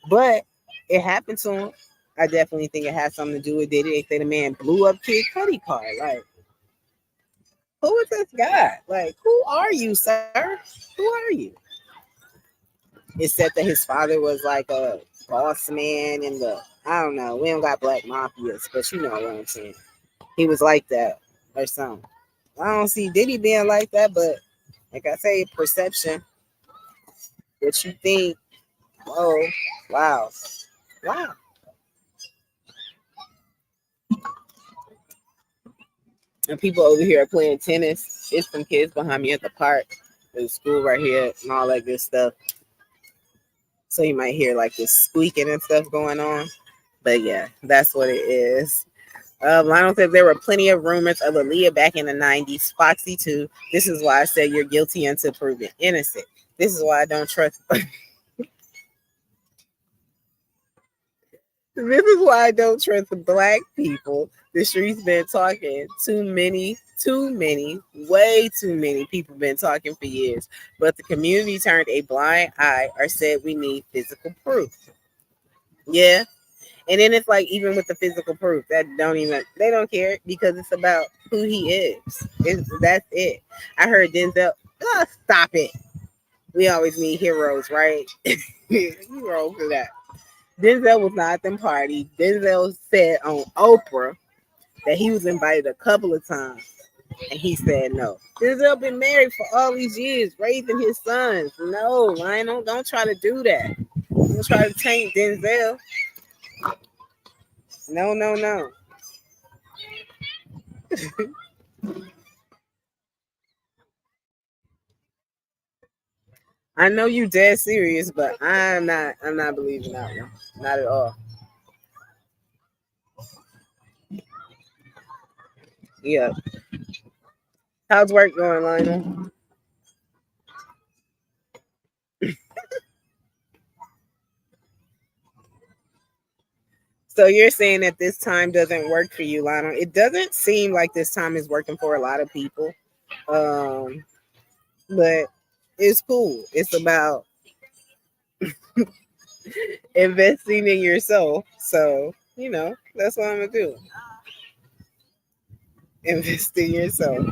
but it happened to him. I definitely think it has something to do with it. They say the man blew up Kid Cudi car. Like, who is this guy? Like, who are you, sir? Who are you? It said that his father was like a boss man in the, I don't know. We don't got black mafias, but you know what I'm saying. He was like that or something. I don't see Diddy being like that, but like I say, perception. What you think? Oh, wow, wow. And people over here are playing tennis. It's some kids behind me at the park. There's school right here and all that good stuff. So you might hear like this squeaking and stuff going on. But yeah, that's what it is. Lionel said there were plenty of rumors of Aaliyah back in the 90s. Foxy too. This is why I said you're guilty until proven innocent. This is why I don't trust. This is why I don't trust the black people. The streets been talking. Too many, way too many people been talking for years. But the community turned a blind eye or said we need physical proof. Yeah. And then it's like, even with the physical proof, that don't even, they don't care, because it's about who he is. That's it. I heard Denzel, stop it. We always need heroes, right? Hero for that. Denzel was not at them party. Denzel said on Oprah that he was invited a couple of times, and he said no. Denzel been married for all these years, raising his sons. No, Lionel, don't try to do that. Don't try to taint Denzel. No, no, no. I know you dead serious, but I'm not. I'm not believing that one. Not at all. Yeah. How's work going, Lionel? So you're saying that this time doesn't work for you, Lionel? It doesn't seem like this time is working for a lot of people. Um, but it's cool. It's about investing in yourself. So, that's what I'm gonna do. Invest in yourself.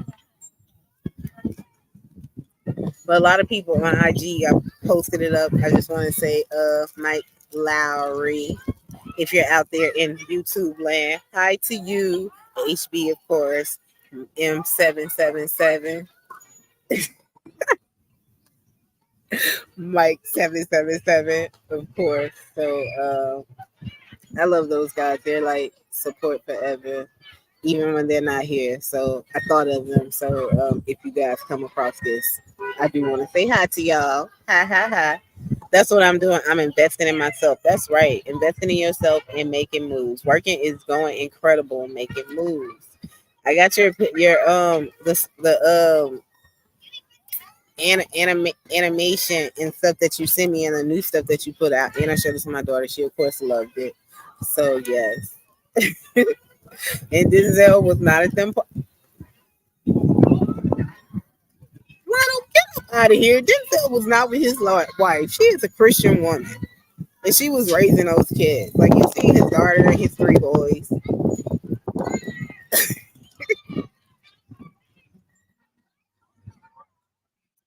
But a lot of people on IG, I posted it up. I just want to say, Mike Lowry. If you're out there in YouTube land, hi to you, HB, of course, M777, Mike 777, of course. So I love those guys. They're like support forever, even when they're not here. So I thought of them. So if you guys come across this, I do want to say hi to y'all. Hi, hi, hi. That's what I'm doing. I'm investing in myself. That's right. Investing in yourself and making moves. Working is going incredible, making moves. I got your animation and stuff that you sent me and the new stuff that you put out. And I showed it to my daughter. She of course loved it. So yes. And Denzel was not at them. Ronald, get out of here. Denzel was not with his wife. She is a Christian woman. And she was raising those kids. Like you see his daughter and his three boys.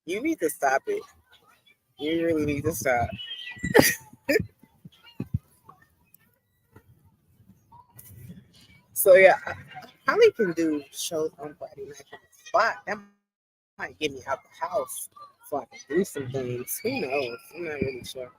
You need to stop it. You really need to stop. So yeah, I probably can do shows on Friday night from the spot. That might get me out the house so I can do some things. Who knows? I'm not really sure.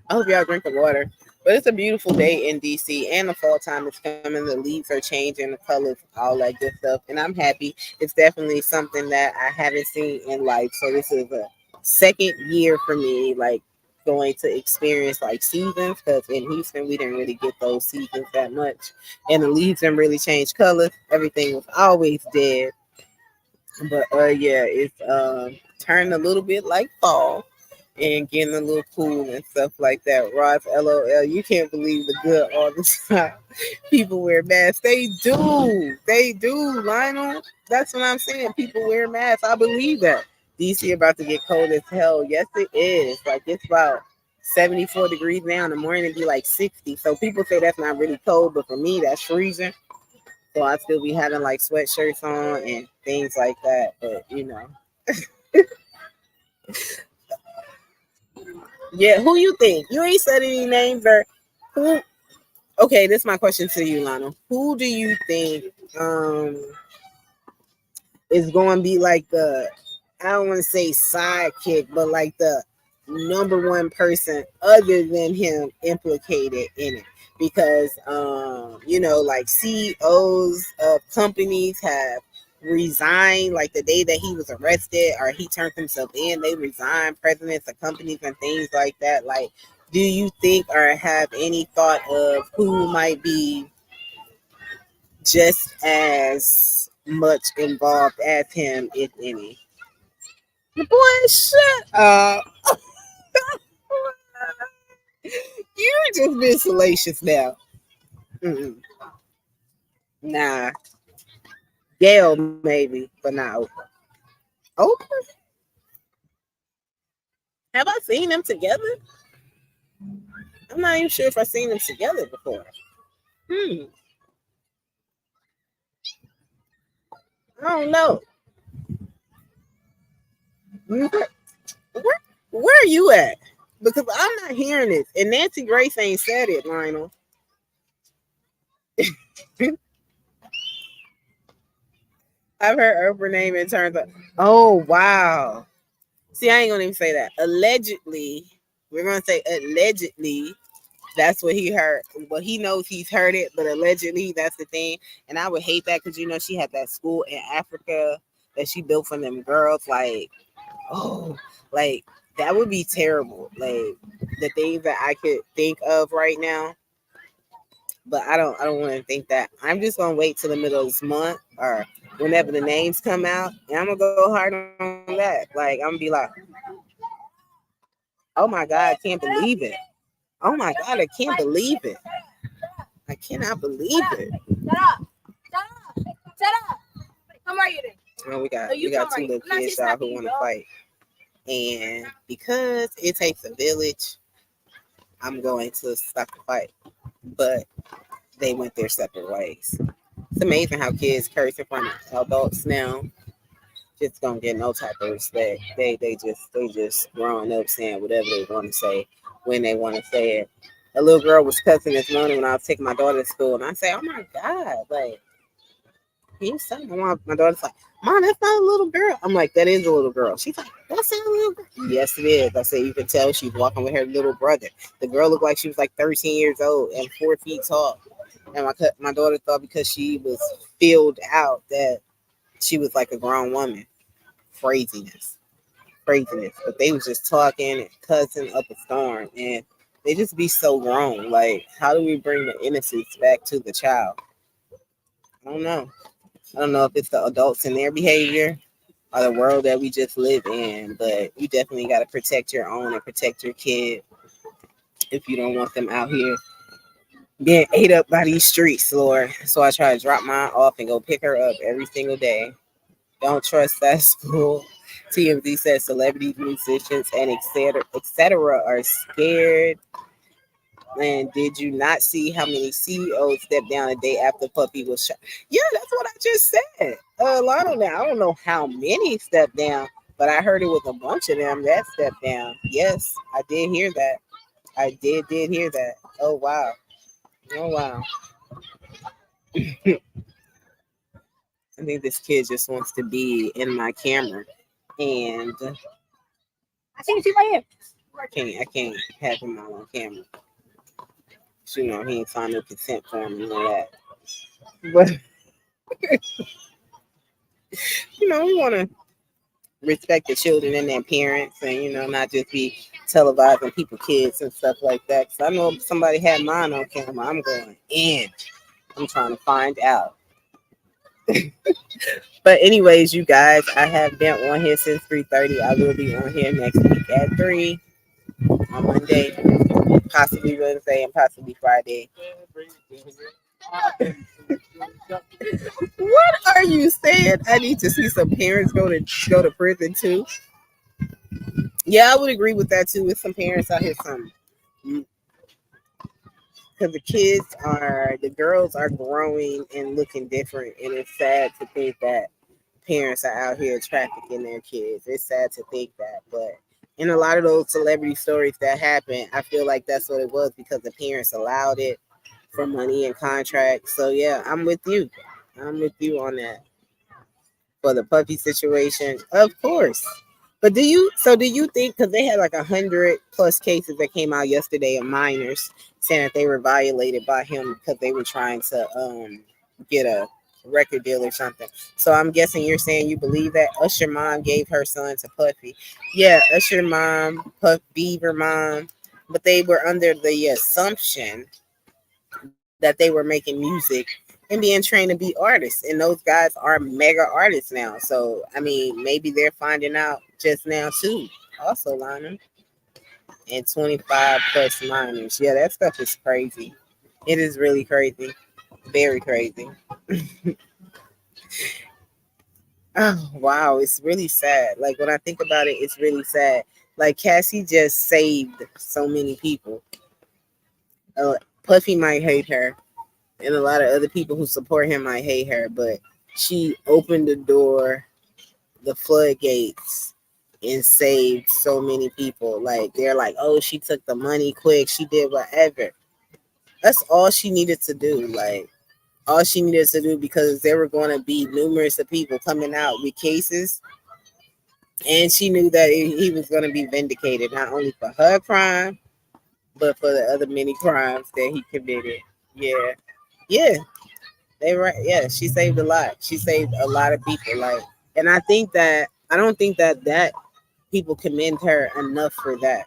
I hope y'all drink the water. But it's a beautiful day in DC and the fall time is coming. The leaves are changing, the colors, all that good stuff. And I'm happy. It's definitely something that I haven't seen in life. So this is a second year for me, like going to experience like seasons because in Houston we didn't really get those seasons that much. And the leaves didn't really change colors. Everything was always dead. But yeah, it's turned a little bit like fall and getting a little cool and stuff like that. Ross, LOL, you can't believe the good all the time. People wear masks. They do. They do, Lionel. That's what I'm saying. People wear masks. I believe that. DC about to get cold as hell. Yes, it is. Like it's about 74 degrees now. In the morning it'd be like 60. So people say that's not really cold, but for me that's freezing. So I still be having like sweatshirts on and things like that. But you know. Yeah, who you think? You ain't said any names or who okay, this is my question to you, Lana. Who do you think is going to be like the I don't want to say sidekick, but like the number one person other than him implicated in it? Because you know, like CEOs of companies have resigned like the day that he was arrested or he turned himself in, they resigned, presidents of companies and things like that. Like, do you think or have any thought of who might be just as much involved as him, if any? Boy, shut up. You're just being salacious now. Mm-mm. Nah. Gail, maybe, but not Oprah. Oprah? Have I seen them together? I'm not even sure if I've seen them together before. Hmm. I don't know. Where, where are you at? Because I'm not hearing this. And Nancy Grace ain't said it, Lionel. I've heard Oprah name in terms of, oh, wow. See, I ain't going to even say that. Allegedly, we're going to say allegedly, that's what he heard. Well, he knows he's heard it, but allegedly, that's the thing. And I would hate that because, you know, she had that school in Africa that she built for them girls. Like, oh, like that would be terrible. Like the things that I could think of right now, but I don't want to think that. I'm just gonna wait till the middle of this month or whenever the names come out, and I'm gonna go hard on that. Like I'm gonna be like, oh my god, I can't believe it. Oh my god, I can't believe it. I cannot believe it. Come right here. Well, we got two little kids y'all who want to fight, and because it takes a village, I'm going to stop the fight. But they went their separate ways. It's amazing how kids curse in front of adults now. just don't get no type of respect. They just growing up saying whatever they want to say when they want to say it. A little girl was cussing this morning when I was taking my daughter to school, and I say, "Oh my god, like you say my daughter's like, Mom, that's not a little girl." I'm like, "That is a little girl." She's like, "That's not a little girl." Yes, it is. I say, "You can tell she's walking with her little brother." The girl looked like she was like 13 years old and 4 feet tall. And my daughter thought because she was filled out that she was like a grown woman. Craziness, craziness. But they was just talking and cussing up a storm, and they just be so grown. Like, how do we bring the innocence back to the child? I don't know. I don't know if it's the adults and their behavior or the world that we just live in, but you definitely got to protect your own and protect your kid if you don't want them out here being ate up by these streets, Lord. So I try to drop mine off and go pick her up every single day. Don't trust that school. TMZ says celebrities, musicians, and etc. are scared. And did you not see how many CEOs stepped down a day after Puppy was shot? Yeah, that's what I just said. Lionel, now I don't know how many stepped down, but I heard it was a bunch of them that stepped down. Yes, I did hear that. I did hear that. Oh wow. Oh wow. I think this kid just wants to be in my camera, and I can't have him on camera. So, he ain't signed no consent form and all that. But we want to respect the children and their parents, and not just be televising people, kids, and stuff like that. Because I know if somebody had mine on camera, I'm going in. I'm trying to find out. But anyways, you guys, I have been on here since 3:30. I will be on here next week at 3 on Monday, possibly Wednesday, and possibly Friday. What are you saying? I need to see some parents go to prison too. Yeah, I would agree with that too. With some parents out here, some because the girls are growing and looking different, and it's sad to think that parents are out here trafficking their kids. It's sad to think that, but in a lot of those celebrity stories that happen, I feel like that's what it was because the parents allowed it for money and contracts. So yeah, I'm with you. I'm with you on that for the puppy situation, of course. But do you think because they had like 100+ cases that came out yesterday of minors saying that they were violated by him because they were trying to get a record deal or something. So I'm guessing you're saying you believe that Usher mom gave her son to Puffy. Yeah, Usher mom, Puff Beaver mom, but they were under the assumption that they were making music and being trained to be artists. And those guys are mega artists now. So, I mean, maybe they're finding out just now, too. Also, Lana. And 25+ minors. Yeah, that stuff is crazy. It is really crazy. Very crazy. Oh, wow. It's really sad. Like, when I think about it, it's really sad. Like, Cassie just saved so many people. Puffy might hate her, and a lot of other people who support him might hate her, but she opened the door, the floodgates, and saved so many people. Like, they're like, oh, she took the money quick, she did whatever. That's all she needed to do. Like, all she needed to do, because there were going to be numerous of people coming out with cases, and she knew that he was going to be vindicated not only for her crime but for the other many crimes that he committed. Yeah, yeah. They right. Yeah, she saved a lot. She saved a lot of people. Like, and I don't think that people commend her enough for that.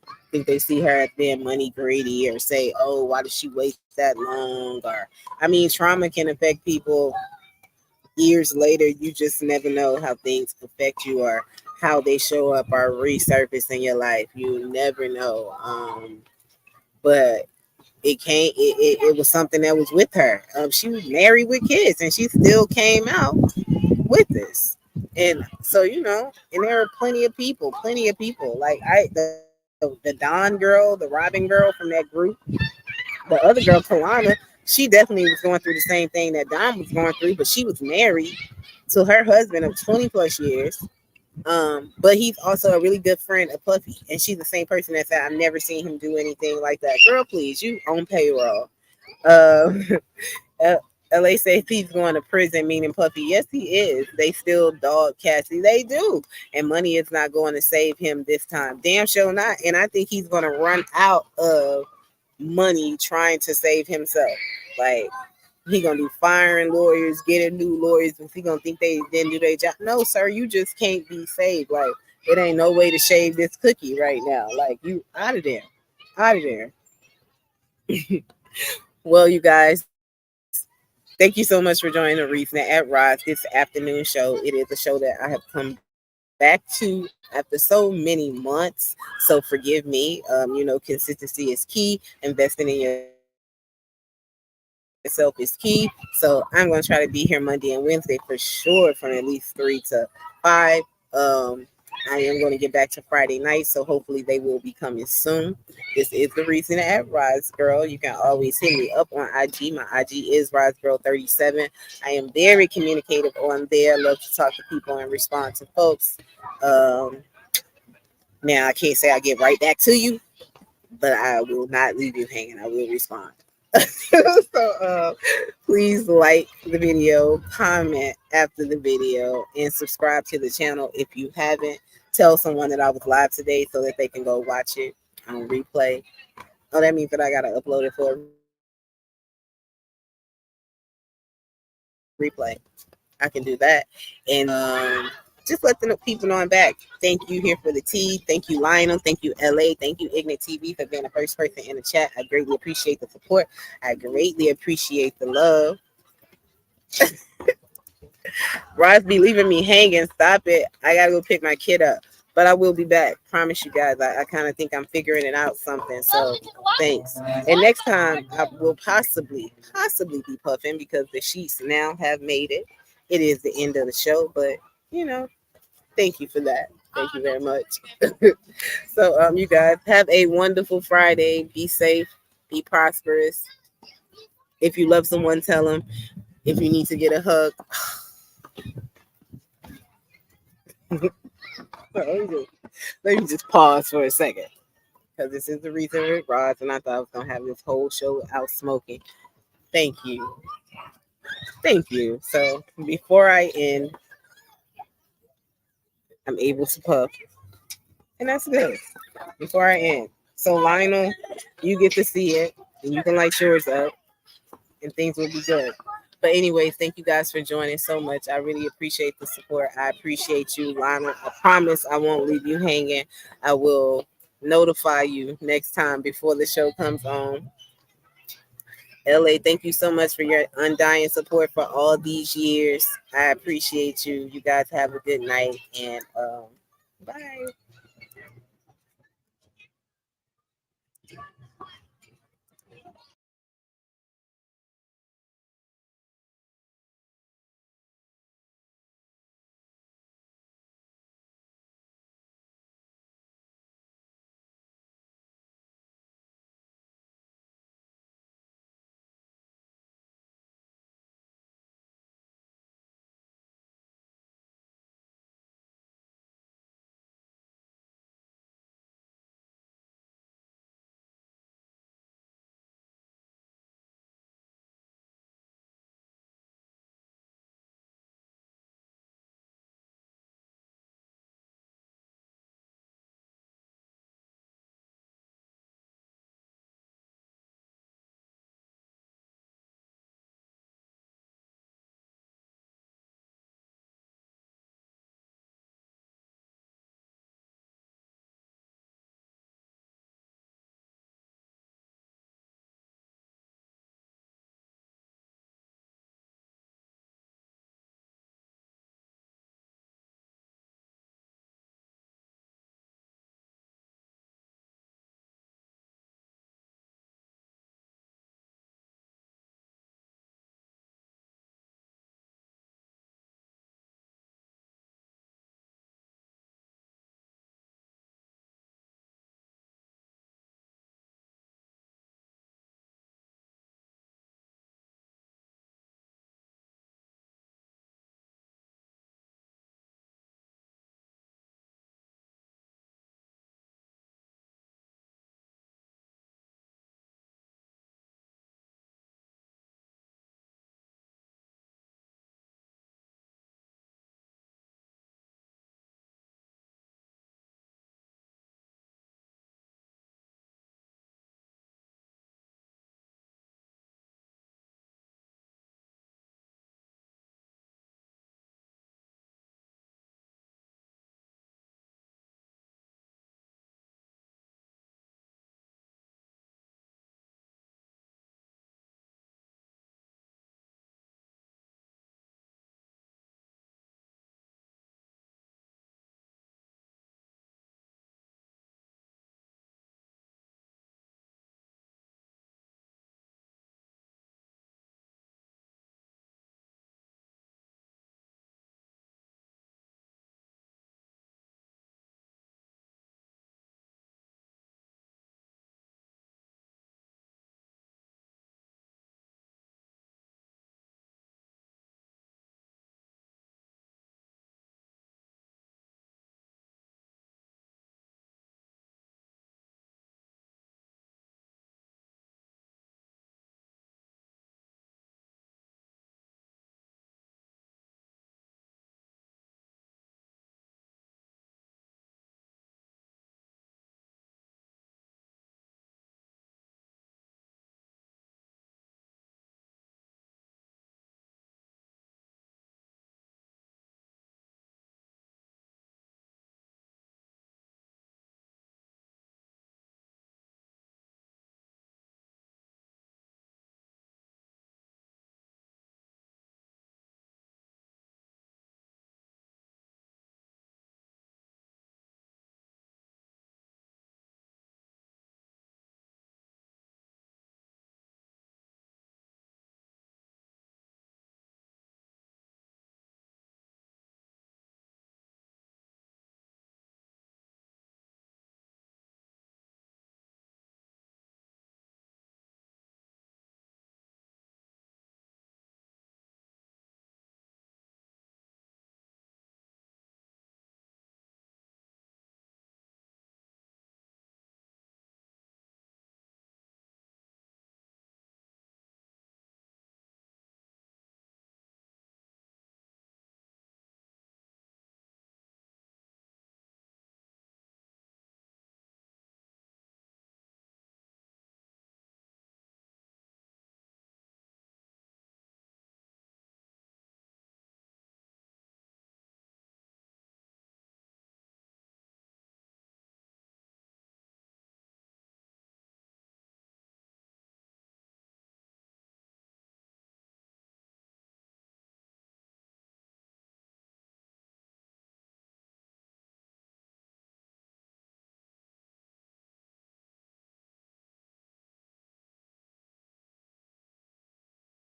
I think they see her as being money greedy or say, "Oh, why did she wait that long?" Or, I mean, trauma can affect people years later. You just never know how things affect you or how they show up or resurface in your life. You never know. But it was something that was with her. She was married with kids and she still came out with this. And so, and there are plenty of people. Like the Don girl, the Robin girl from that group, the other girl, Kalana, she definitely was going through the same thing that Don was going through, but she was married to her husband of 20 plus years. But he's also a really good friend of Puffy, and she's the same person that said, "I've never seen him do anything like that." Girl, please, you on payroll. Um, LA says he's going to prison, meaning Puffy. Yes, he is. They still dog Cassie. They do, and money is not going to save him this time. Damn sure not. And I think he's going to run out of money trying to save himself. Like, he gonna do firing lawyers, getting new lawyers, if he gonna think they didn't do their job. No, sir, you just can't be saved. Like, it ain't no way to shave this cookie right now. Like, you out of there. Out of there. Well, you guys, thank you so much for joining the Reason at Rise this afternoon show. It is a show that I have come back to after so many months. So forgive me. Consistency is key. Investing in yourself is key. So I'm going to try to be here Monday and Wednesday for sure from at least 3 to 5. I am going to get back to Friday night, so hopefully they will be coming soon. This is the Reason at Rise Girl. You can always hit me up on IG. My IG is Rise Girl 37. I am very communicative on there. Love to talk to people and respond to folks. Um, Now I can't say I get right back to you, but I will not leave you hanging. I will respond. So please like the video, comment after the video, and subscribe to the channel if you haven't. Tell someone that I was live today so that they can go watch it on replay. Oh, that means that I gotta upload it for a replay. I can do that. And just let the people know I'm back. Thank you here for the tea. Thank you, Lionel. Thank you, LA. Thank you, Ignite TV, for being the first person in the chat. I greatly appreciate the support. I greatly appreciate the love. Ross be leaving me hanging. Stop it. I gotta go pick my kid up. But I will be back. Promise you guys. I kind of think I'm figuring it out something. So thanks. And next time I will possibly be puffing because the sheets now have made it. It is the end of the show, but you know, thank you for that. Thank you very much. So you guys have a wonderful Friday. Be safe. Be prosperous. If you love someone, tell them. If you need to get a hug, let me just pause for a second because this is the reason Rick Rods, and I thought I was gonna have this whole show out smoking. Thank you, thank you. So before I end, I'm able to puff, and that's good. Before I end, so Lionel, you get to see it, and you can light yours up, and things will be good. But anyways, thank you guys for joining so much. I really appreciate the support. I appreciate you, Lionel. I promise I won't leave you hanging. I will notify you next time before the show comes on. LA, thank you so much for your undying support for all these years. I appreciate you. You guys have a good night and bye.